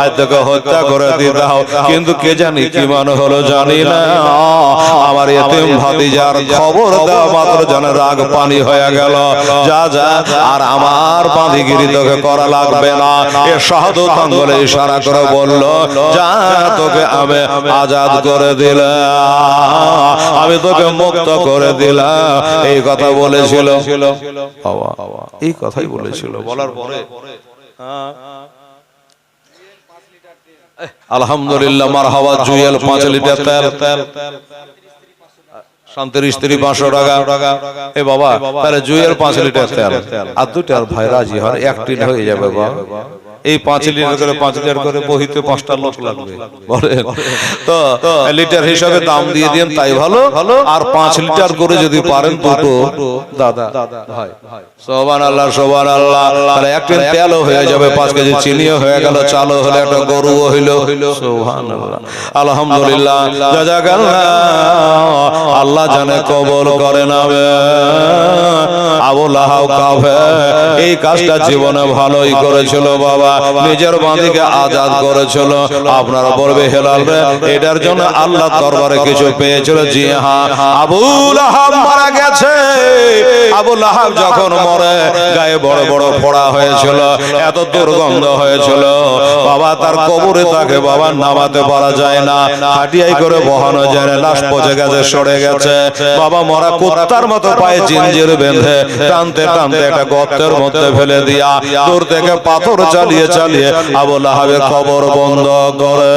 আজ তোকে হত্যা করে দিতাম, কিন্তু কে জানি কি মনে হলো জানি না, আমার এতিম ভাতিজার খবর দেওয়া মাত্র জানে রাগ পানি হয়ে গেল। যা যা, আর আমার বাঁধিগিরি তোকে করা লাগবে না। এ শাহাদাত আঙ্গুলে ইশারা করে বলল, যা তোকে আমি আজাদ করে দিলাম, আমি তোকে মুক্ত করে দিলাম। এই কথা বলেছিল, এই কথাই বলেছিল। বলার পরে আলহামদুলিল্লাহ, মারহাবা, জুয়েল 5 লিটার তেল, শান্তির স্ত্রী 500 টাকা। এ বাবা, তাহলে জুয়েল 5 লিটার তেল আর 2টা ভাই রাজি হয়, 1 টিন হয়ে যাবে বাবা। এই 5 লিটার করে 5 লিটার করে বহিতে 5টা লোক লাগবে, বলেন তো লিটার হিসাবে দাম দিয়ে দেন, তাই ভালো। আর 5 লিটার করে যদি পারেন দুটো দাদা ভাই, সুবহানাল্লাহ সুবহানাল্লাহ, তাহলে 1 টিন তেলও হয়ে যাবে, 5 কেজি চিনিও হয়ে গেল, চালও হলো, একটা গরুও হইল। সুবহানাল্লাহ, আলহামদুলিল্লাহ, জাযাকাল্লাহ। আল্লাহ জানে কবুল করে নেবে। আবু লাহাব কাফের এই কাজটা জীবনে ভালোই করেছিল বাবা, নিজের বাঁধিকে আজাদ করেছিল। আপনারা বলবে হেলাল রে, এটার জন্য আল্লাহর দরবারে কিছু পেয়েছিল? জি হ্যাঁ, আবু লাহাব মারা গেছে। আবু লাহাব যখন মরে গায়ে বড় বড় ফোড়া হয়েছিল, এত দুর্গন্ধ হয়েছিল বাবা, তার কবরে তাকে বাবা নামাতে পারা যায় না, হাটিয়াই করে বহানো যায় না, লাশ পচে গেছে, সরে গেছে বাবা। মরা কুত্তার মতো পায়ে জিঞ্জির বেঁধে টানতে টানতে একটা গর্তের মধ্যে ফেলে দিয়া দূর থেকে পাথর চালিয়ে চালিয়ে আবু লাহাবের কবর বন্ধ করে,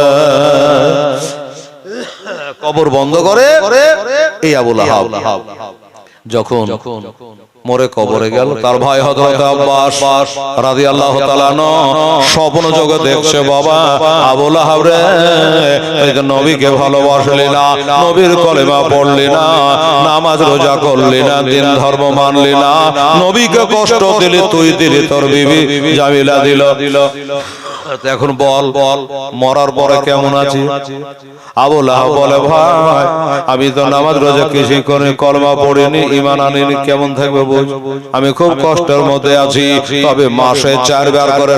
কবর বন্ধ করে এই আবু লাহাব যখন মরে কবরে গেল, তার ভাই হযরত আব্বাস রাদিয়াল্লাহু তাআলা স্বপ্ন যোগে দেখছে, বাবা আবু লাহাব রে, এই যে নবীকে ভালোবাসলি না, নবীর কলেমা পড়লি না, নামাজ রোজা করলি না, দিন ধর্ম মানলি না, নবীকে কষ্ট দিলি, তুই দিলি, তোর বিবি জামিলা দিল। এখন বল মরার পরে কেমন আছি? আবু লাহাব বলে, ভাই আমি তো নামাজ রোজা কিছু করে কলমা পড়িনি, ঈমান আনিনি, কেমন থাকবে বুঝ? আমি খুব কষ্টের মধ্যে আছি, তবে মাসে 4 বার করে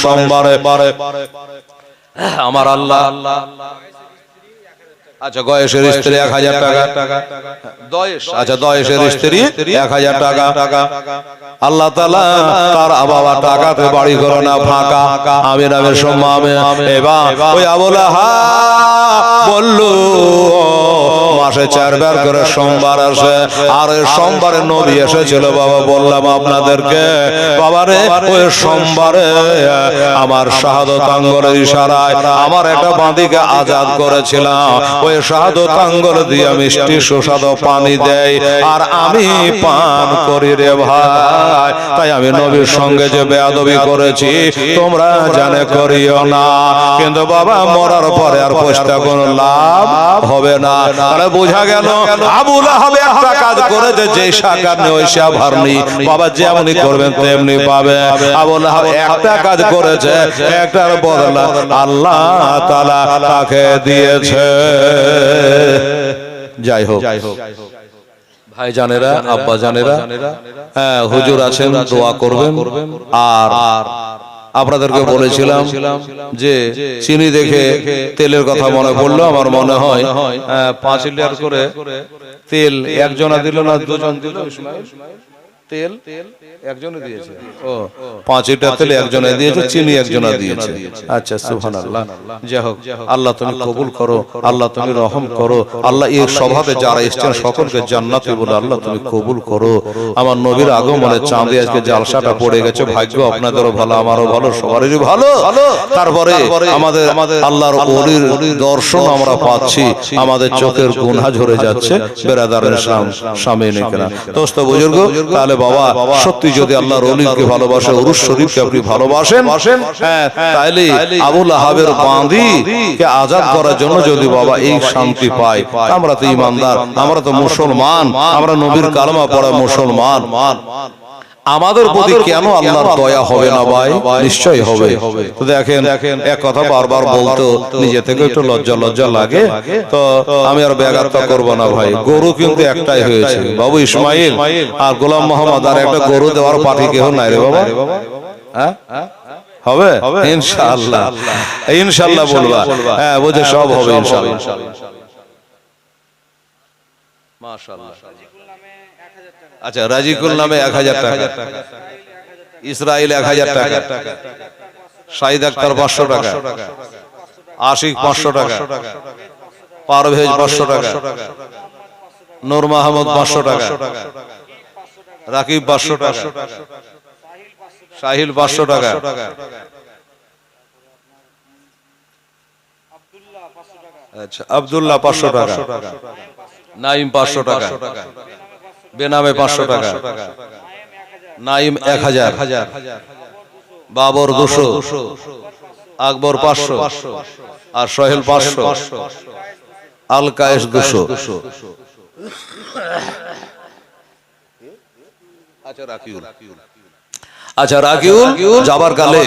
সোমবারে আমার আল্লাহ, আচ্ছা গয়েশের স্ত্রী 1000 টাকা, আচ্ছা দয়েশের স্ত্রী 1000 টাকা, আল্লাহ তাআলা তার বাবা টাকাতে বাড়ি করে না ফাঁকা, আমি নামের সম্মানে। এবার ওই আবু লাহাব বলল, মাসে 4 বার করে সোমবার আসে, আর ওই সোমবারে নবী এসেছিল বাবা, বললাম আপনাদেরকে বাবারে, ওই সোমবারে আমার শাহাদাত আঙ্গুলের ইশারায় আমার একটা বাঁধিকে আজাদ করেছিলাম, ওই শাহাদাত আঙ্গুল দিয়ে মিষ্টি সুস্বাদু পানি দেয় আর আমি পান করি রে ভাই। তাই আমি নবীর সঙ্গে যে বেয়াদবি করেছি তোমরা জানে করিও না, কিন্তু বাবা মরার পরে আর পয়সা কোনো লাভ হবে না। তাহলে বোঝা গেল আবু লাহাব একটা কাজ করেছে, যে শাকার নেই ওই শাভার নেই বাবা, যেমনি করবেন তেমনি পাবে। আবু লাহাব একটা কাজ করেছে, একটার বদলা আল্লাহ তাআলা তাকে দিয়েছে। যাই হোক ভাই জানেরা, আব্বা জানেরা, হ্যাঁ হুজুর আছেন, দোয়া করবেন। আর আপনাদেরকে বলেছিলাম যে চিনি দেখে তেলের কথা মনে পড়লো, আমার মনে হয় 5 লিটার করে তেল একজনা দিল না দুজন দিল? তেল একজনে দিয়েছে, ও 5 লিটার তেল একজনে দিয়েছে, চিনি একজনা দিয়েছে। আচ্ছা সুবহানাল্লাহ, যাই হোক আল্লাহ তুমি কবুল করো, আল্লাহ তুমি রহম করো, আল্লাহ এই স্বভাবে যারা এসেছেন সকলকে জান্নাতে বলে আল্লাহ তুমি কবুল করো। আমার নবীর আগমনে চাঁদে আজকে জালসাটা পড়ে গেছে, ভাগ্য আপনাদেরও ভালো, আমারও ভালো, সবারই ভালো। তারপরে আমাদের আল্লাহর ওলির দর্শন আমরা পাচ্ছি, আমাদের চোখের গুনাহ ঝরে যাচ্ছে। বেরাদার ইসলাম সামিনে কেনা দোস্ত বুজুর্গ, তাহলে বাবা সত্যি যদি আল্লাহর ওলিকে ভালোবাসে, উরুস শরীফকে আপনি ভালোবাসেন, হ্যাঁ তাইলে আবু লাহাবের বাঁধিকে আজাদ করার জন্য যদি বাবা এই শান্তি পাই, আমরা তো ঈমানদার, আমরা তো মুসলমান, আমরা নবীর কালেমা পড়া মুসলমান। আমাদের প্রতি কেন আল্লাহর দয়া হবে না ভাই? নিশ্চয়ই হবে। তো দেখেন এক কথা বারবার বলতো নিজে থেকে একটু লজ্জা লজ্জা লাগে, তো আমি আর ব্যাঘাত করব না ভাই। গরু কিন্তু একটাই হয়েছে বাবু ইসমাইল আর গোলাম মোহাম্মদ, আর একটা গরু দেওয়ার পার্টি কেউ নাই রে বাবা। হ্যাঁ হবে ইনশাআল্লাহ, ইনশাআল্লাহ বলবা। হ্যাঁ বুঝে সব হবে ইনশাআল্লাহ। মাশাআল্লাহ। আচ্ছা, রাজিকুল নামে 1000 টাকা, ইসরাইল 1000 টাকা, শাহিদ আক্তার 500 টাকা, আশিক 500 টাকা, পারভেজ 500 টাকা, নূর মাহমুদ 500 টাকা, রাকিব 500 টাকা, সাহিল 500 টাকা, আচ্ছা আব্দুল্লাহ 500 টাকা, নাইম 500 টাকা, বেনামে 500 টাকা, নাইম 1000, বাবর 200, আকবর 500, আর সোহেল 500, আল কায়েস 200। আচ্ছা রাকিউল যাবার কালে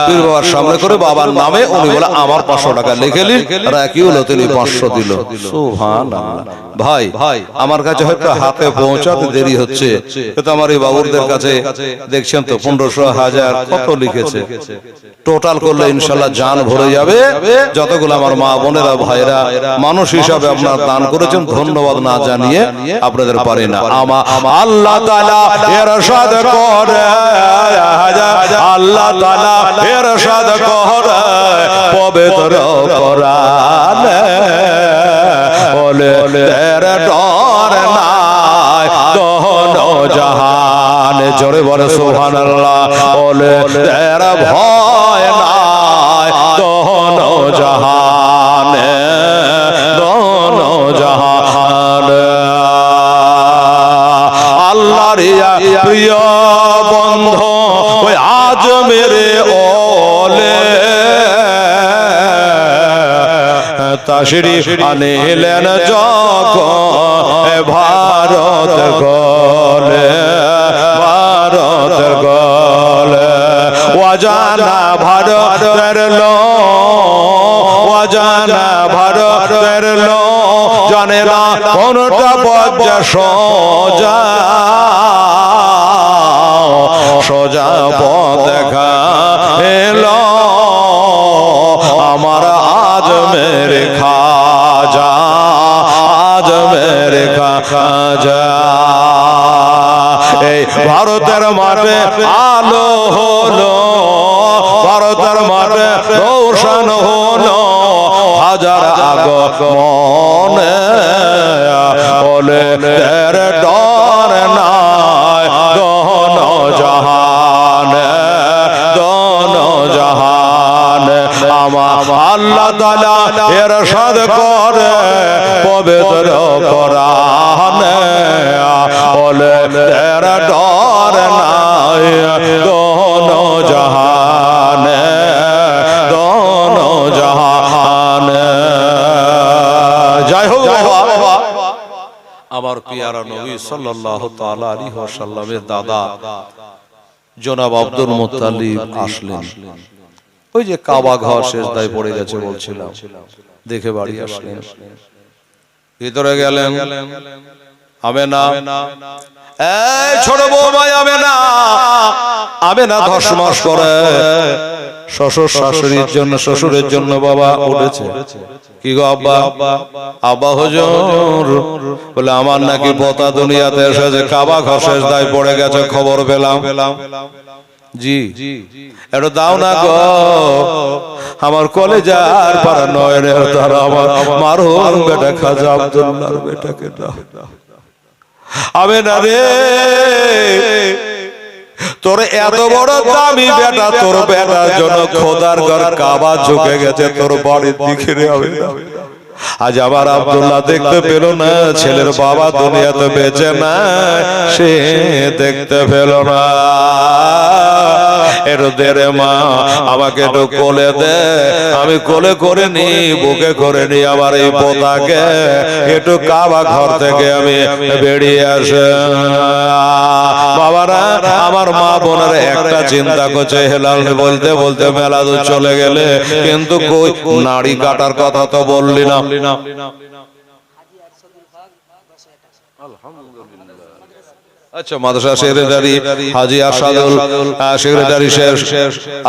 পীর বাবার সামনে করে বাবার নামে উনি বলে আমার 500 টাকা লিখে নিন, রাকিউল তিনি 500 দিল। সুবহানাল্লাহ। ভাই আমার কাছে হয়তো হাতে পৌঁছাতে দেরি হচ্ছে, কিন্তু আমার এই বাবুরদের কাছে দেখছেন তো 1500 1000 কত লিখেছে, টোটাল করলে ইনশাআল্লাহ জান ভরে যাবে। যতগুলো আমার মা বোনেরা ভাইরা মানুষ হিসাবে আপনারা দান করেছেন, ধন্যবাদ না জানিয়ে আপনাদের পারি না। আল্লাহ তাআলা ইরশাদ করে, আল্লাহ তাআলা ইরশাদ করে পবিত্র কোরআনে, বলে তের ডর নাই দোনো জাহান। জোরে বলে সুবহানাল্লাহ। বলে তের ভয় নাই দোনো জাহানে, দোনো জাহান। আল্লাহর প্রিয় বন্ধু ওই আজ মেরে ওলে তাশরীফ আনিলেন যখন ভারত গলে, ভারত গলে। ওয়াজানা ভারতের লো, ওয়াজানা ভারতের লো, জানে না কোনটা বজ্জা সোজা, সোজা পথ দেখা এলো আমার আজ মেরে খাজা, আজ মেরে খাজা। এই ভারতের মাঠে আলো হলো, ভারতের মাঠে রোশন হলো, হাজার আগমনে, বলে তের ডর নাই দোনো জাহানে, দোনো জাহানে। আমার আল্লাহ তাআলা ইরশাদ করে পবিত্র কোরআনে, বলে তের ডর নাই দোনো জাহানে, দোনো জাহানে। জয় হোক বাবা। আমার পিয়ারা নবী সাল্লাল্লাহু তাআলা আলাইহি ওয়াসাল্লামের দাদা জনাব আব্দুল মুত্তালিব আসলেন। ওই যে কাবা ঘর সেজদায় পড়ে গেছে বলছিলাম, দেখে বাড়ি আসলেন। ভিতরে গেলেন, আমেনা, এই ছোট বৌমা আমেনা, আমেনা 10 মাস করে শ্বশুর শাশুড়ির জন্য, শ্বশুরের জন্য বাবা উঠেছে। কি গো আব্বা? আব্বা হুজুর বলে আমার নাকি পোতা দুনিয়াতে এসেছে, কাবা ঘর সেজদায় পড়ে গেছে, খবর পেলাম। জি একটু দাও না গো, আমার কলেজার পারা নয়নের তারা, আমার মারহুম বেটা খাজা আব্দুল্লাহর বেটাকে দাও। আমেনা রে, তোর এত বড় দামি বেটা, তোর বেটার জন্য খোদার ঘর কাবা ঝুঁকে গেছে তোর বাড়ির দিকে রে। আজ আবার আব্দুল্লাহ দেখতে পেল না, ছেলের বাবা দুনিয়াতে বেঁচে না, সে দেখতে পেল না। একটু দে রে মা, আমাকে একটু কোলে দে, আমি কোলে করে নি, বুকে করে নি আমার এই পোতাকে, একটু কাবা ঘর থেকে আমি বেরিয়ে আসে। বাবারা, আমার মা বোনের একটা চিন্তা করছে, হেলাল বলতে বলতে মেলা দূর চলে গেলে, কিন্তু কই নাড়ি কাটার কথা তো বললি না। আচ্ছা, মাদ্রাসা সেক্রেটারি হাজী আসাদুল সেক্রেটারি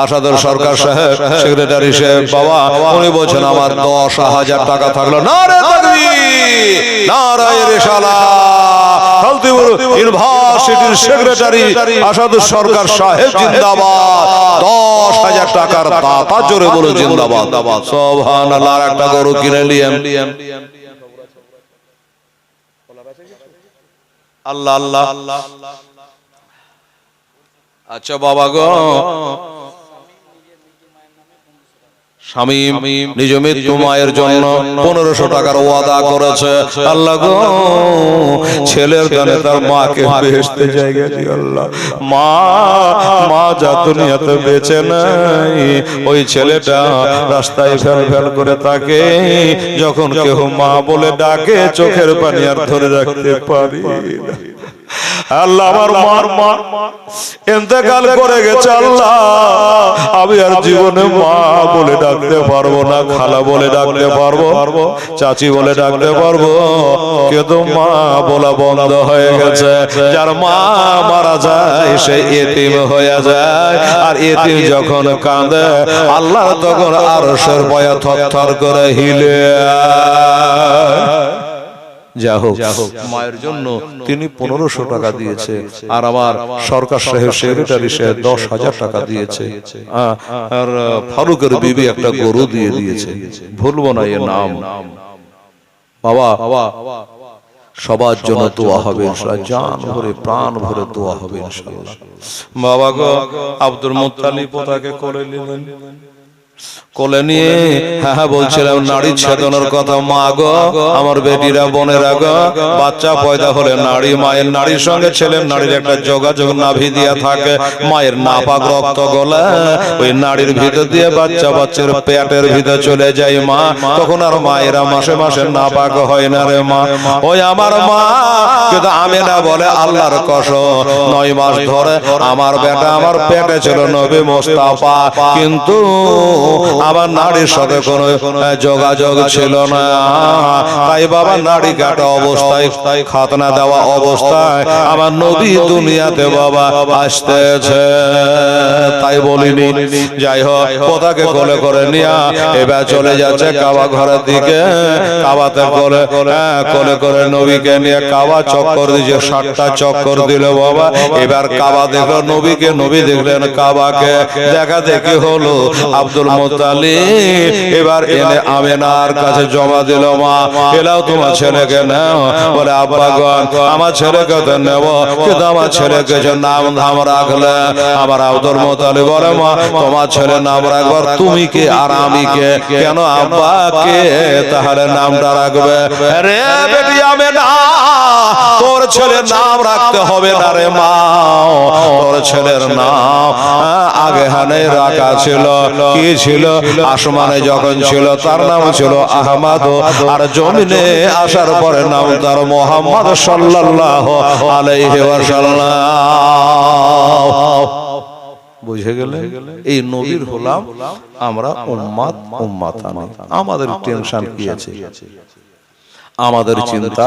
আসাদুল সরকার সাহেব সেক্রেটারি সাহেব বাবা, উনি বলছেন আমার 10,000 টাকা থাকলো। নারে তাকবীর, নারায়ে রিসালাত। খালদিপুর ইউনিভার্সিটির সেক্রেটারি আসাদুল সরকার সাহেব জিন্দাবাদ। 10,000 টাকার দাতা, জোরে বলো জিন্দাবাদ। সুবহানাল্লাহ। একটা গরু কিনে নিলেন। আল্লাহ আল্লাহ। আচ্ছা বাবা গো, স্বামী নিজ মৃত্যু মায়ের জন্য 1500 টাকার ওয়াদা করেছে। আল্লাহ গো, ছেলের গানে তার মাকে বেহেশতে জায়গা দিও আল্লাহ। মা যা দুনিয়াতে বেঁচে নাই, ওই ছেলেটা রাস্তায় ফেল ফেল করে থাকে, যখন কেউ মা বলে ডাকে চোখের পানি আর ধরে রাখতে পারি না। আল্লাহ, আমার মার মা ইন্তেকাল করে গেছে আল্লাহ, আমি আর জীবনে মা বলে ডাকতে পারবো না, খালা বলে ডাকতে পারবো, চাচি বলে ডাকতে পারবো, কিন্তু মা বলা বন্ধ হয়ে গেছে। যার মা মারা যায় সে এতিম হয়ে যায়, আর এতিম যখন কাঁদে আল্লাহ তখন আরশের পয়া থরথর করে হিলে। যা হোক, মায়ের জন্য তিনি 1500 টাকা দিয়েছে, আর আমার সরকার সাহেব সেক্রেটারি সাহেব 10,000 টাকা দিয়েছে, আর ফারুকের বিবি একটা গরু দিয়ে দিয়েছে। ভুলবো না এর নাম। বাবা, সবার জন্য দোয়া হবে ইনশাআল্লাহ, জান ভরে প্রাণ ভরে দোয়া হবে ইনশাআল্লাহ। বাবা গো, আব্দুল মুত্তালিব তাকে কোলে নিলেন। কোলে নিয়ে হ্যাঁ বলছিলাম নারী ছেদনের কথা। মা গো, আমার বেটিরা বোনেরা গো, বাচ্চা পয়দা হলে নারী, মায়ের নারীর সঙ্গে ছেলের নারীর একটা যোগাযোগ নাভি দিয়া থাকে। মায়ের নাপাক রক্ত গলে ওই নারীর ভিতর দিয়ে বাচ্চার পেটের ভিতর চলে যায় মা, তখন আর মায়েরা মাসে মাসে নাপাক হয় না রে মা। ওই আমার মা, কিন্তু আমেনা বলে আল্লাহর কসম 9 মাস ধরে আমার বেটা আমার পেটে ছিল নবী মুস্তাফা, কিন্তু আমার নারীর সাথে কোনো যোগাযোগ ছিল না। তাই বাবা নারী কাটা অবস্থায়, খাতনা দেওয়া অবস্থায় আমার নবী দুনিয়াতে বাবা আসতেছে, তাই বলিনি। যাই হোক, পোতাকে কোলে করে নিয়া এবার চলে যাচ্ছে কাবা ঘরের দিকে। কাবাতে কোলে করে নবীকে নিয়ে কাবা চক্কর দিয়েছে, 7টা চক্কর দিল বাবা। এবার কাবা দেখলো নবীকে, নবী দেখলেন কাবাকে, দেখা দেখি হলো আব্দুল মুত্তালিব। এবার এনে আমেনার কাছে জমা দিল, মা এলাও তোমার ছেলেকে নাও। বলে আব্বা গো, আমার ছেলেকে তো নেব, কিন্তু আমার ছেলেকে যে নাম ধাম রাখলে। আমার আব্দুল মুত্তালিব বলে মা, তোমার ছেলে নাম রাখবার তুমি কে আর আমি কে? কেন আব্বা কে তাহলে নামটা রাখবে? রে বেটি আমেনা, তোর ছেলের নাম রাখতে হবে না রে মা, তোর ছেলের নাম আগে হানে রাখা ছিল। কি ছিল? আসমানে যখন ছিল তার নাম ছিল আহমদ, আর জমিনে আসার পরে নাম তার মুহাম্মদ সাল্লাল্লাহু আলাইহি ওয়াসাল্লাম। বুঝে গেলে? এই নবীর হলাম আমরা উম্মাত, উম্মাতানা। আমাদের টেনশন কি আছে? আমাদের চিন্তা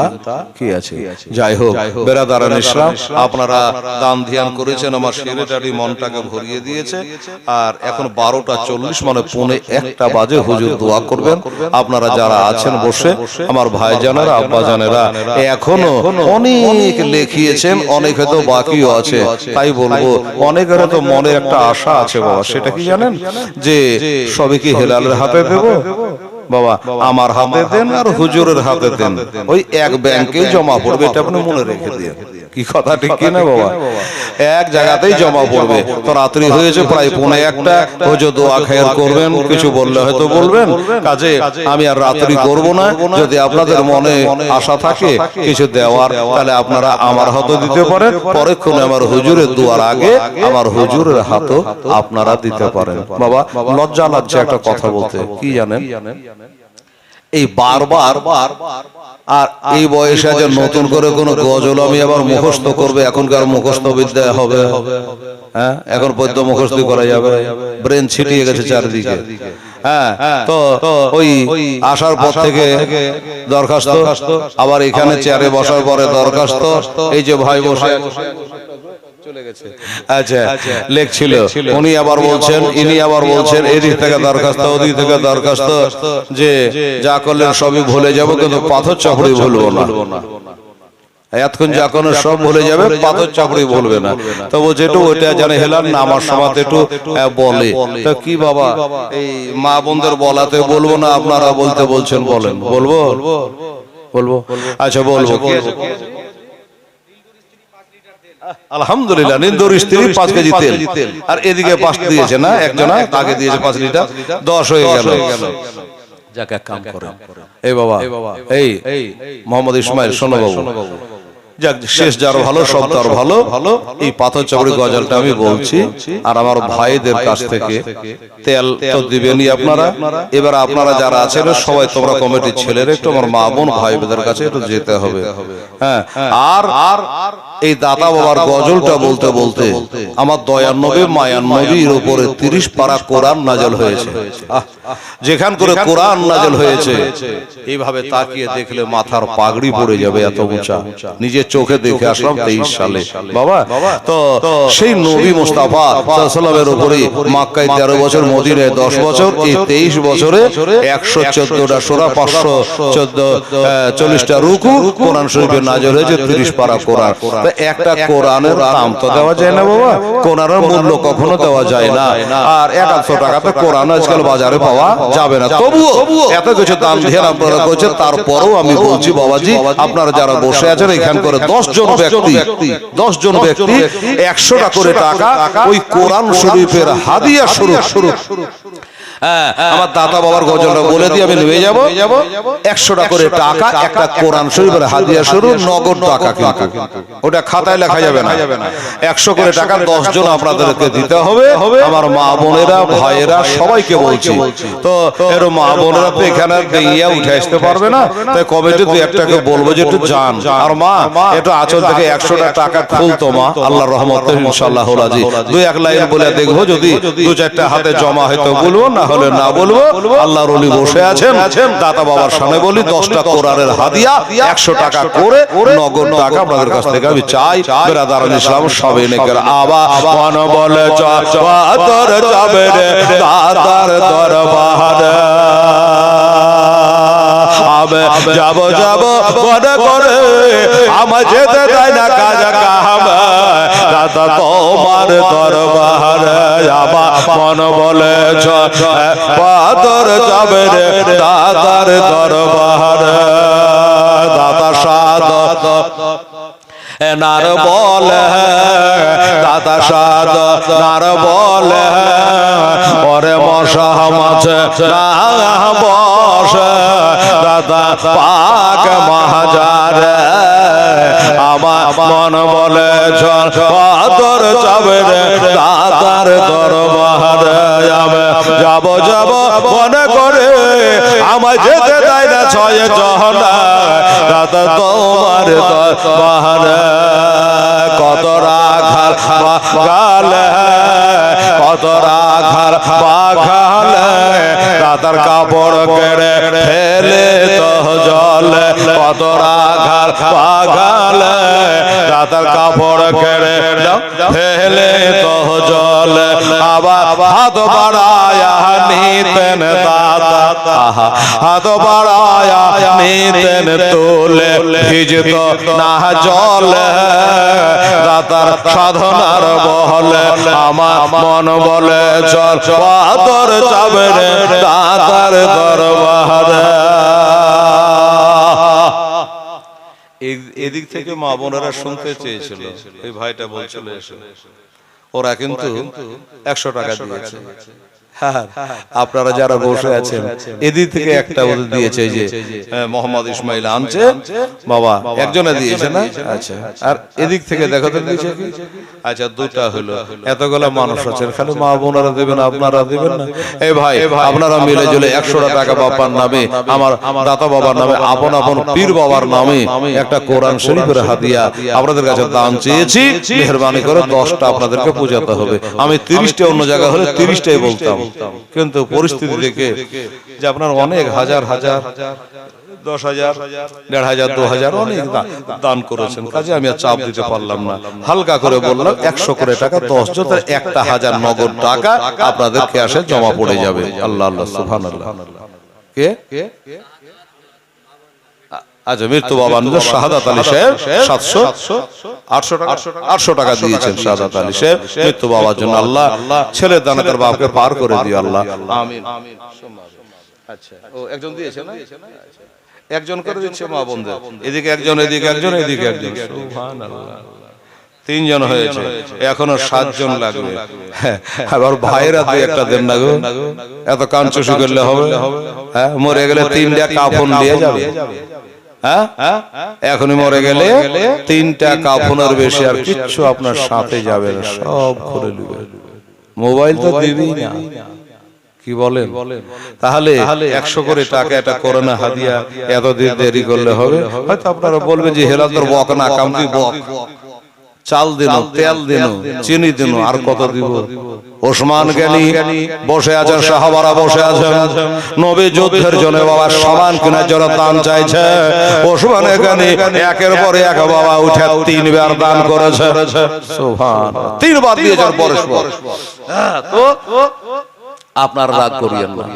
কি আছে? যাই হোক বেরাদারান ইসলাম, আপনারা দান ধ্যান করেছেন, আমার সেক্রেটারি মনটাকে ভরিয়ে দিয়েছে। আর এখন 12টা 40 মানে 1:45 বাজে, হুজুর দোয়া করবেন। আপনারা যারা আছেন বসে, আমার ভাইজানেরা আব্বাজানেরা এখনো অনেক লিখিয়েছেন, অনেক হয়তো বাকিও আছে। তাই বলবো অনেকের তো মনে একটা আশা আছে বাবা, সেটা কি জানেন? যে সবে কি হেলালের হাতে দেব বাবা, আমার হাতে দেন আর হুজুরের হাতে দেন, ওই এক ব্যাংকে জমা পড়বে, এটা আপনি মনে রেখে দিন। কি কথা ঠিক কি না বাবা? এক জায়গাতেই জমা পড়বে। তো রাত্রি হয়েছে প্রায় 1:45, হুজুর দোয়া খায়ের করবেন, কিছু বললে হয়তো বলবেন, কাজে আমি আর রাত্রি করব না। যদি আপনাদের মনে আশা থাকে কিছু দেওয়ার, তাহলে আপনারা আমার হাতে দিতে পারেন, পরক্ষণে আমার হুজুরের দোয়ার আগে আমার হুজুরের হাতও আপনারা দিতে পারেন। বাবা লজ্জা লাগছে একটা কথা বলতে, কি জানেন, এই বারবার আর এই বয়সে যে নতুন করে কোন গজল আমি আবার মুখস্থ করবে, এখনকার মুখস্থ বিদ্যা হবে, হ্যাঁ এখন পদ্য মুখস্থ করা যাবে, ব্রেন ছিটিয়ে গেছে চারিদিকে। হ্যাঁ, তো ওই আসার পর থেকে দরখাস্ত, আবার এখানে চেয়ারে বসার পরে দরখাস্ত, এই যে ভাই বসে চলে গেছে, আচ্ছা লেখছিল, উনি আবার বলছেন, ইনি আবার বলছেন, এদিক থেকে দরখাস্ত, ওদিক থেকে দরখাস্ত, যে যা করলেন সবই ভুলে যাব, কিন্তু পাথর চাপড়ি ভুলবো না। এতক্ষণ যা কোনো সব ভুলে যাবে, পাথর চাপড়ি বলবে না। তো বলছে একটু ওইটা জানে হেলান না, আমার সমাজ একটু বলে। তো কি বাবা, এই মা বোনদের বলাতে বলবো না, আপনারা বলতে বলছেন, বলেন বলবো বলবো? আচ্ছা বলবো। আলহামদুলিল্লাহ, নিন্দুর স্ত্রী 5 কেজি তেল, আর এদিকে 5 দিয়েছে না, একজনা আগে দিয়েছে 5 লিটার, 10 হয়ে গেল। যাকে এক কাম করে, এই বাবা, এই মোহাম্মদ ইসমাইল, শোনো বাবু, যাক শেষ যার ভালো সব তার ভালো। এই পাথর চাপড়ি গজলটা আমি বলছি, আর আমার ভাইদের কাছ থেকে তেল তো দিবেনই আপনারা। এবার আপনারা যারা আছেন সবাই, তোমরা কমিটির ছেলেরা একটু আমার মা বোন ভাইদের কাছে একটু যেতে হবে। হ্যাঁ, আর এই দাতা বাবার গজলটা বলতে বলতে আমার দয়ার নবী মায়ার নবীর উপরে 30 পারা কোরআন নাযিল হয়েছে। যেখান করে কোরআন নাযিল হয়েছে, এইভাবে তাকিয়ে দেখলে মাথার পাগড়ি পড়ে যাবে, এত উঁচা। নিজের চোখে দেখে আসলাম 23 সালে বাবা। তো সেই নবী মুস্তাফা সাল্লাল্লাহু আলাইহি ওয়াসাল্লামের উপরে মক্কায় 13 বছর, মদিনায় 10 বছর, এই 23 বছরে 114টা সূরা, 540টা রুকু কোরআন শরীফে নাযিল হয়েছে, 30 পারা কোরআন। তো একটা কোরআনের দাম তো দেওয়া যায় না বাবা, কোরআনের মূল্য কখনো দেওয়া যায় না। আর 100 টাকাতে কোরআন আজকাল বাজারে পাওয়া যাবে না। তবুও এত কিছু দাম দিয়ে আপনারা করছেন, তারপরেও আমি বলছি বাবাজি, আপনারা যারা বসে আছেন এখান করে 10 জন ব্যক্তি 100টা করে টাকা ওই কোরআন শরীফের হাদিয়া শুরু। হ্যাঁ, আমার দাদা বাবার গজলটা বলে দিয়ে আমি নিয়ে যাব। 100টা করে টাকা একটা কোরআন শরীফের হাদিয়া শুরু, নগদ টাকা, কিন্তু ওটা খাতায় লেখা যাবে না। 100 করে টাকা 10 জন আপনাদেরকে দিতে হবে। আমার মা বোনেরা ভাইয়েরা সবাইকে বলছি, তো এর মা বোনেরা তো এখানে দিয়ে উঠে আসতে পারবে না, তাই কমিটি দুই একটাকে বলবো যে একটু যান, আর মা একটু আঁচল থেকে 100টা টাকা খুলতো মা, আল্লাহর রহমতে ইনশাআল্লাহ রাজি। 2-1 লাইন বলে দেখবো, যদি 2-4টা হাতে জমা হয়তো বলবো, না হলে না বলবো। আল্লাহর ওলি বসে আছেন, দাতা বাবার সামনে বলি 10টা কোরআনের হাদিয়া 100 টাকা করে নগদ টাকা আপনাদের কাছ থেকে আমি চাই। বেরাদারান ইসলাম সবে নেকের আবা মন বলে তোর যাবে রে দাতার দরবারে, আমি যাব যাব মনে করে আমার যেতে দেয় না কাজ কাম, দাতা তোমার দরবারে আমার মন বলে পাথর যাবে রে দাতার দরবারে, দাতা সাদ নার বলে, দাতা সাদ নার বলে, ওরে মশা মাছে না বসে, দাদা পাক মহাজারে আমার মন বলে পাথর যাবে রে দাতার দরবারে, যাব যাব মনে করে আমার যেতে দেয় না 6 জন, দাদা তোমার দরবারে। কত রাখাল বাগালে, কত রাখাল বাগালে, দাদার কাপড় কেড়ে ফেলে তো জলে, কত রাখাল বাগালে, দাদার কাপড় কেড়ে ফেলে তো জলে, আবার হাত বাড়ায়া নিতেন দাদা, হাত বাড়ায়া নিতেন তুলে, ভিজত না জলে, দাতার সাধনার বলে আমার মন বলে চল পাথর যাবে রে দাতার দরবারে। এদিক থেকে মা বোনেরা শুনতে চেয়েছিল, এই ভাইটা বলছিল এসে ওরা কিন্তু 100 টাকা দিয়েছে। হ্যাঁ, আপনারা যারা বসে আছেন এদিক থেকে একটা ওদের দিয়েছে, যে মোহাম্মদ ইসমাইল আনছে বাবা, একজনে দিয়েছে না? আচ্ছা, আর এদিক থেকে দেখো তো দিয়েছে কি? আচ্ছা, দুটা হলো। এতগুলো মানুষ আছেন, খালি মা বোনেরা দেবেন, আপনারা দেবেন না? এই ভাই, আপনারা মিলে জুলে 100 টাকা বাবার নামে, আমার দাতা বাবার নামে, আপন আপন পীর বাবার নামে একটা কোরআন শরীফের হাদিয়া আপনাদের কাছে দান চেয়েছি। মেহেরবানি করে 10টা আপনাদেরকে পূজাতে হবে। আমি 30টা অন্য জায়গা হলে 30টাই বলতাম, কিন্তু পরিস্থিতি দেখে যে আপনার অনেক হাজার হাজার 10,000, 1,500, 2,000 অনেক দান করেছেন, কাজে আমি আর চাপ দিতে পারলাম না। হালকা করে বললাম 100 করে টাকা 10 জন, 1,000 নগদ টাকা আপনাদের ক্যাশে জমা পড়ে যাবে। আল্লাহ আল্লাহ সুবহানাল্লাহ। কে? আচ্ছা, মৃত্যু বাবা শাহাদাত আলী সাহেব 800 টাকা দিয়েছেন। শাহাদাত আলী সাহেব মৃত্যু বাবার জন্য আল্লাহ ছেলের দানে তার বাপকে পার করে দিও আল্লাহ, আমিন। আচ্ছা, ও একজন দিয়েছে না? একজন করে দিচ্ছে মা বোনদের, এদিকে একজন, এদিকে একজন, এদিকে একজন, সুবহানাল্লাহ। 3 জন হয়েছে, এখনো 7 জন লাগবে। আবার ভাইরা 2-1টা দেন না গো, এত কাঞ্চুষি করলে হবে? হ্যাঁ, মরে গেলে 3টা কাফন দিয়ে যাবে। হ্যাঁ, এখনই মরে গেলে 3টা কাফনের বেশি আর কিচ্ছু আপনার সাথে যাবে না, সব করে নেবে। মোবাইল তো দিবেই না, কি বলেন? তাহলে 100 করে টাকা এটা করোনা হাদিয়া এত দেরি করলে হবে? হয়তো আপনারা বলবেন যে হেলাদর বক না কামতি বক, চাল দিন, তেল দিন, চিনি দিন, আর কত দিব? ওসমান গনি বসে আছেন, সাহাবারা বসে আছেন, নবী যুদ্ধের জন্য বাবা সামান কেনার জন্য দান চাইছে। ওসমান গনি একের পর এক বাবা উঠে 3 বার দান করেছে। সুবহানাল্লাহ, 3 বার দিয়েছেন পরস্পর। তো আপনার রাগ করিয়েন না,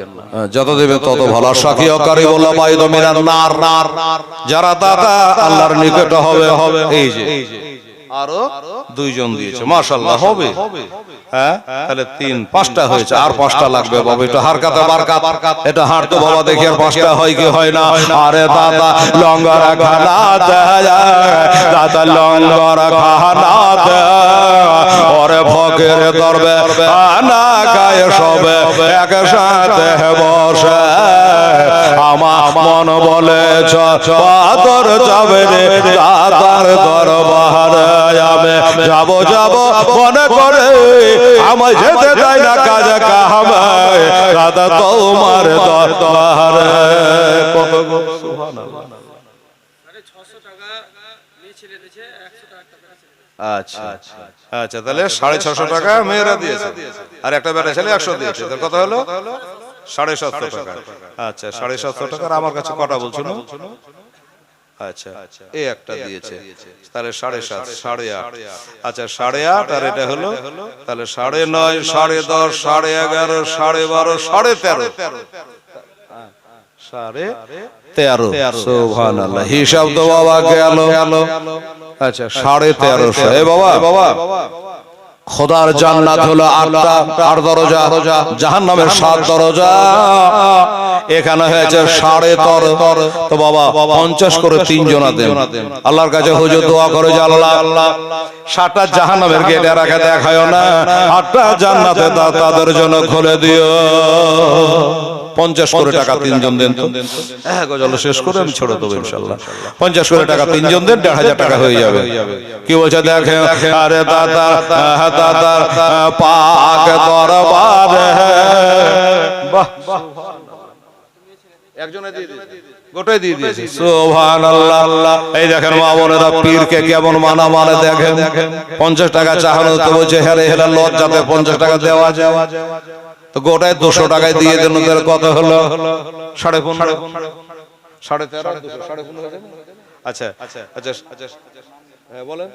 যত দেবে তত ভালো। সাকিয়া কারিবুল্লাহ বাইদ মিনান নার, যারা দাতা আল্লাহর নিকট হবে। এই যে আরো 2 জন দিয়েছে, মাশাআল্লাহ হবে। হ্যাঁ, তাহলে 3-5টা হয়েছে, আর 5টা লাগবে বাবা। এটা হারকাতে বারকাত, এটা হাঁট তো বাবা, দেখি আর 5টা হয় কি হয় না। আরে দাদা লঙ্গর খানাতে, দাদা লঙ্গর খানাতে, ওরে ফকির দরবে আনা গায়ে সবে একসাথে বসে, আমার মন বলেছ পাথর যাবে রে দাদার দরবারে, আমি যাব যাব মনে করে আমায় যেতে দেয় না কাজে কামে, দাদা তোমার দরবারে। কত গো সুবহানাল্লাহ। 600 টাকা মেয়ে ছেলে দিয়েছে, 100 টাকা। আচ্ছা আচ্ছা, তাহলে 650 টাকা মেয়েরা দিয়েছে, আর একটা বেটা ছেলে 100 দিয়েছে, তাহলে কত হলো? 750 টাকা। আচ্ছা, 750 টাকার আমার কাছে কটা বলছো না? আচ্ছা, এই একটা দিয়েছে, তাহলে 7.5, 8.5। আচ্ছা, 8.5 আর এটা হলো তাহলে 9.5, 10.5, 11.5, 12.5, 13.5। সুবহানাল্লাহ, হিসাব তো বাবা গেল। আচ্ছা, 1350। এ বাবা, খোদার জান্নাত হলো 8টা, 8 দরজা, জাহান্নামের 7 দরজা। এখানে হয়েছে 13.5। তো বাবা 50 করে 3 জনা দেন আল্লাহর কাছে। হুজুর দোয়া করে যে আল্লাহ 7টা জাহান্নামের গেট রাখা দেখায় না, 8টা জান্নাতে তাদের জন্য খুলে দিও। 50 করে টাকা 3 জন দেন তো। হ্যাঁ, গজল শেষ করে আমি ছেড়ে দেবো ইনশাআল্লাহ। 50 করে টাকা 3 জন দেন, 1,500 টাকা হয়ে যাবে। কি বলছে দেখেন? আরে দাদা দাদার পাক দরবারে, বাহ, একজনে দিয়ে দিয়েছে, গোটাই দিয়ে দিয়েছে। সুবহানাল্লাহ। এই দেখেন মা বোনেরা পীরকে কেমন মানে দেখেন। 50 টাকা চাহানো তো বলছে হেরে হেরা লজ্জাতে 50 টাকা দেওয়া যায়, তো গোটায় 200 টাকায় দিয়ে দেন। কত হলো? 15.5, 13.5, 15.5। আচ্ছা আচ্ছা আচ্ছা, হ্যাঁ বলেন।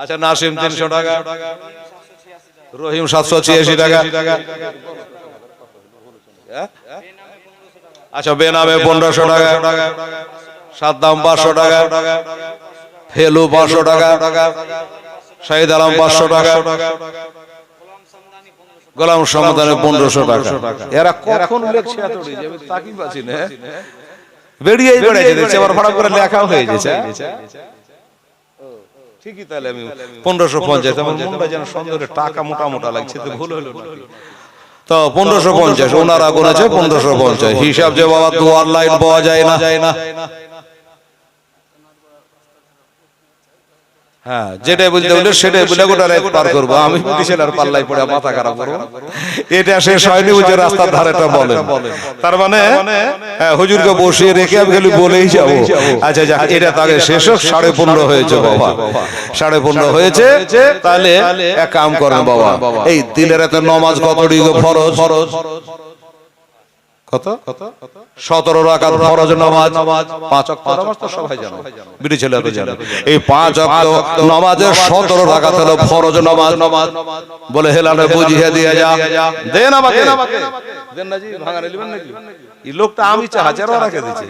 আচ্ছা, নাসিম 300 টাকা, রহিম 786 টাকা। আচ্ছা, বেনামে 1500 টাকা, সাদ্দাম 500 টাকা, ফেলু 500 টাকা, শাহিদ আলম 500 টাকা, গোলাম সমাদানে 1500 টাকা। এরা কখন লেখছে এতটি, আমি তাকিয়ে পাচ্ছি না। বেরিয়েই বেড়েছে চেবার ভাড়া করে লেখাও হয়ে গেছে। ঠিকই, তাহলে আমি 1550 আমার মনটা যেন সুন্দর টাকা মোটা মোটা লাগছে, তো ভুল হলো না তো 1550 ওনারা গুনেছে 1550 হিসাব যে বাবা দুয়ার লাইন পাওয়া যায় না। হ্যাঁ, যেটাই বুঝতে বললে সেটাই বলে গোটা রাত পার করবো আমি, পুলিশের পাল্লাই পড়ে মাথা খারাপ করবো। এটা শেষ হয়নি বুঝে রাস্তার ধারেটা বলে, তার মানে হুজুরকে বসিয়ে রেখে আমি খালি বলেই যাবো। আচ্ছা যাক, এটা তাকে শেষ হোক। 15.5 হয়েছে বাবা, 15.5 হয়েছে। তাহলে এক কাম করেন বাবা, এই দিনের এত নমাজ কত ফরজ? কত? 17 রাকাত ফরজ নামাজ, 5 ওয়াক্ত নামাজ তো সবাই জানে, বিড়ি ছেলে তো জানে। এই 5 ওয়াক্ত নামাজের 17 রাকাত হলো ফরজ নামাজ। বলে হেলালে বুঝিয়ে দিয়ে যা, দেন আমাকে, দেন না জি, ভাঙা নিবেন নাকি? এই লোকটা আমি হাজারও রাখে দিয়েছি।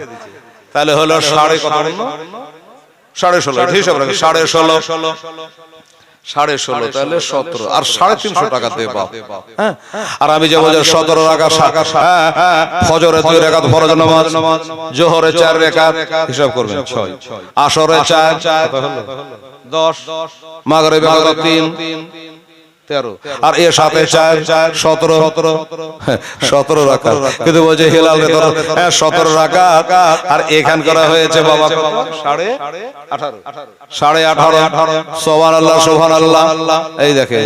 তাহলে হলো সাড়ে কত? 16.5 হিসাব রাখে, 16.5 16.5 তাহলে 17 আর 350 টাকা দিয়ে পাও। হ্যাঁ, আর আমি যে বলছি 17 রাকাত ফজরে 2 রাকাত ফরজ নামাজ, জোহরে 4 রাকাত, হিসাব করবেন 6, আসরে 4 কত হলো 10, মাগরিবে কত 3 13, আর এর সাথে 4 17 রাকাত। কিন্তু বলছে হেলাল রে 17 রাকাত, আর এখান করা হয়েছে বাবা 18.5 সুবহানাল্লাহ সুবহানাল্লাহ। এই দেখে,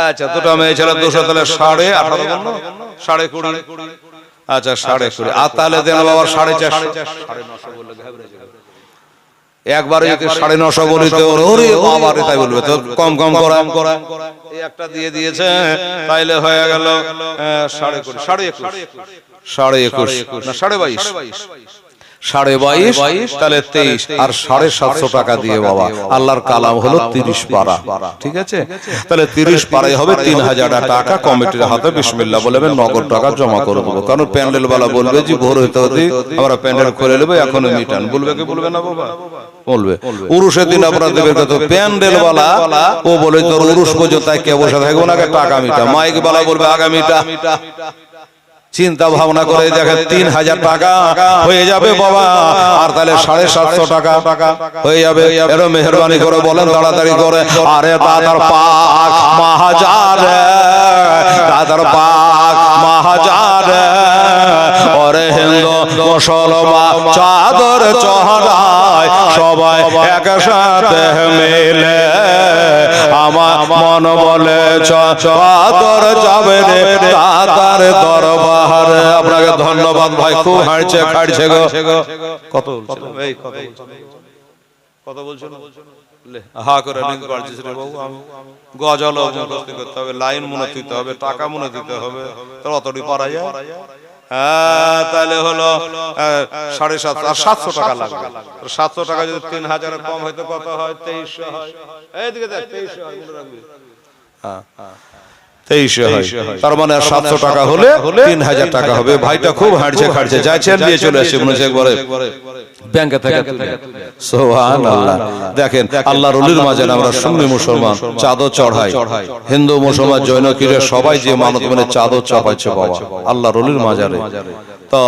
আচ্ছা দুটো মেয়ে ছিল 200, তাহলে 18.5 বললো 20.5, আচ্ছা 20.5, আর তাহলে দেন বাবা 450, 950 বললে ঘাবড়ে যাবে। একবারে যদি 950 বলিতে ওরে বাবা রে তাই বলবে, তো কম করা এই একটা দিয়ে দিয়েছে, তাইলে হয়ে গেল 21.5 না 22.5, তাহলে 23, আর 750 টাকা দিয়ে বাবা আল্লাহর কালাম হলো 30 পারা। ঠিক আছে, তাহলে 30 পারাই হবে 3000 টাকা। কমিটির হাতে বিসমিল্লাহ বলবেন, নগদ টাকা জমা করে দেবো। কারণ প্যান্ডেল বালা বলবে যে ভোর হইতে হতে আমরা প্যান্ডেল খুলে নেবো, এখনো মিটান বলবে, কি বলবে না বাবা? বলবে। উরুষের দিন আপনারা দেবেন কত? প্যান্ডেল বালা ও বলে তোর উরুষ পর্যন্ত কে বসে থাকবো না, টাকা মিটা। মাইক বালা বলবে আগামীটা। চিন্তা ভাবনা করে দেখেন 3000 টাকা হয়ে যাবে বাবা, আর তাহলে 750 টাকা হয়ে যাবে। এর মেহরবানি করে বলেন তাড়াতাড়ি করে। আরে দাদার পাক মাহাজার, দাদার পাক মাহাজার, ওরে হিন্দু মুসলমান চাদর চড়ায় সবাই একসাথে মিলে, আমার মন বলে চাদর যাবে রে দাদার দরবারে। আপনাকে ধন্যবাদ ভাই, খুব হাঁটছে খাটছে গো। কত বলছেন? হা করে লিঙ্ক পারছিস রে বাবু। গজল মুখস্থ করতে হবে, লাইন মনে দিতে হবে, টাকা মনে দিতে হবে, তাহলে অতটি পারা যায়। হ্যাঁ, তাহলে হলো 750 আর 700 টাকা লাগবে। 700 টাকা যদি 3000 কম হয়তো কত হয়? 2300 হয়। এইদিকে দেখ 2300 হয়, মনে রাখবি। হ্যাঁ 2300 হয়, তার মানে 700 টাকা হলে 3000 টাকা হবে। ভাইটা খুব হাঁটছে খাটছে, যাচ্ছেন দিয়ে চলে আসছে মনে হচ্ছে একবারে ব্যাংকে থেকে। সুবহানাল্লাহ। দেখেন আল্লাহর ওলির মাঝে আমরা সুন্নি মুসলমান চাদর চড়াই, হিন্দু মুসলমান জৈন কিরে সবাই যে মানত মানে চাদর চাপাইছে বাবা আল্লাহর ওলির মাজারে। তো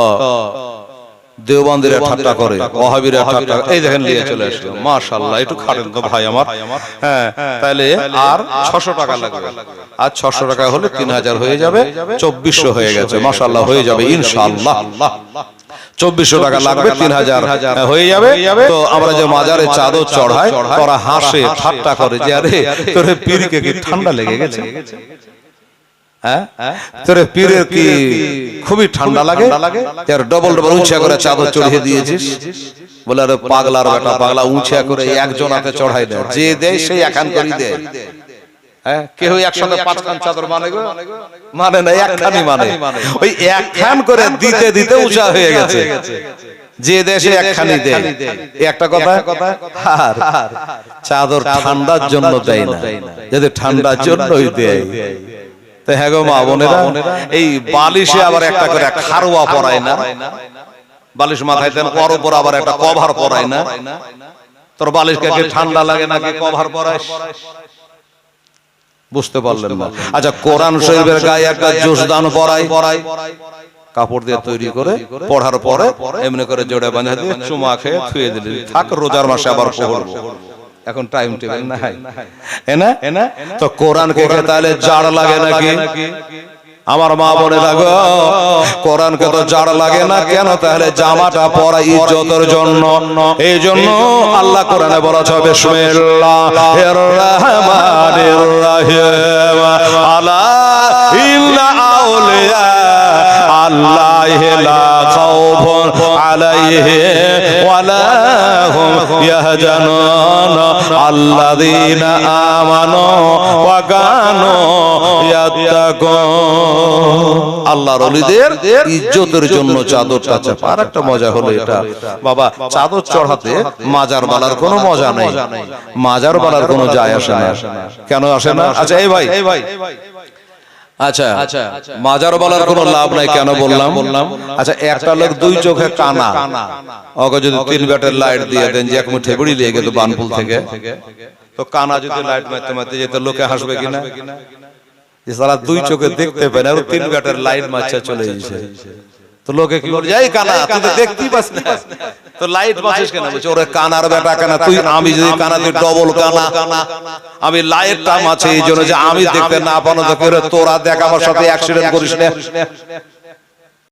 দেওবন্দিরা ঠাট্টা করে, ওয়াহাবিরা ঠাট্টা, এই দেখেন নিয়ে চলে আসলো। মাশাআল্লাহ, একটু খাটেন তো ভাই আমার। হ্যাঁ, তাহলে আর 600 টাকা লাগবে। আর 600 টাকা হলে 3000 হয়ে যাবে, 2400 হয়ে গেছে। মাশাআল্লাহ, হয়ে যাবে ইনশাআল্লাহ। 2400 টাকা লাগবে, 3000 হয়ে যাবে। তো আমরা যে মাজারে চাদর চড়াই, তোরা হাসে ঠাট্টা করে যে আরে তোর পীরকে কি ঠান্ডা লেগে গেছে? হ্যাঁ, তোর পীরের কি খুবই ঠান্ডা লাগে? ডবল উঁচা করে চাদর চড়িয়ে দিয়েছিস? বলে আরে পাগলার বেটা, পাগলা উঁচা করে একজন হাতে চড়াই দেয়, যে দেয় সেই একান করে দেয়। হ্যাঁ, কেউ একসাথে 5 খান চাদর মানে গো? মানে না, একখানি মানে। ওই একখান করে দিতে দিতে উঁচা হয়ে গেছে। যে দেশে একখানি দেয়, একটা কথা। আর চাদর ঠান্ডার জন্য দেয় না, যদি ঠান্ডার জন্যই দেয়। তো হ্যাঁ গো মা বোনেরা, এই বালিশে আবার একটা করে খারোয়া পরায় না? বালিশ মাথায় দেন, ওর উপর আবার একটা কভার পরায় না? তোর বালিশকে কি ঠান্ডা লাগে নাকি কভার পরায়? বুঝতে পারলেন না? আচ্ছা, কোরআন শরীফের গায়ে একটা জোশদান পরায়, কাপড় দিয়ে তৈরি করে পড়ার পরে এমনি করে জোড়ে বাঁধা দিয়ে চুমা খেয়ে থুয়ে দিলি, থাক রোজার মাসে আবার পড়বো। এখন টাইম টেবিল নাই, এনা তো কোরআন কে তাহলে জাড় লাগে নাকি? আমার মা বলে লাগো কোরআনকে তো জাড় লাগে না কেন? তাহলে জামাটা পরা ইজ্জতের জন্য। এই জন্য আল্লাহ কোরআনে বলেছে বিসমিল্লাহির রহমানির রহিম আলা ইন্না আউলিয়া আল্লাহি লা খাউফুন আলাইহিম ওয়ালা হুম ইয়াহজানুন আল্লাযীনা আমানু ওয়া কানু ইয়াত্তাকুন। আল্লাহর ওলিদের ইজ্জতের জন্য চাদরটা চাপা। আর একটা মজা হলো এটা বাবা, চাদর চড়াতে মাজার বালার কোনো মজা নেই, মাজার বালার কোনো যায় আসে না। কেন আসে না? আচ্ছা এই ভাই, আচ্ছা মাজার বলার কোনো লাভ নাই কেন বললাম? আচ্ছা একটা লোক দুই চোখে কানা, ওকে যদি 3 ব্যাটের লাইট দিয়ে দেন যে এক মুঠে বুড়ি দিয়ে গেল বানপুল থেকে, তো কানা যদি লাইট মারতে মারতে যেত লোকে হাসবে কিনা? যে সারা দুই চোখে দেখতে পায় না, আর 3 ব্যাটের লাইট মারছে চলে যাচ্ছে, তো লোকে কি বলে এই কানা তুই তো দেখতেই পাস না, তো লাইট মারছিস কেন? বলছে ওরে কানার বেটা কানা তুই, আমি যদি কানা তুই ডবল কানা, আমি লাইটটা মারছি এই জন্য যে আমি দেখতে না পানো, তো তোরা দেখ আমার সাথে অ্যাক্সিডেন্ট করিস না।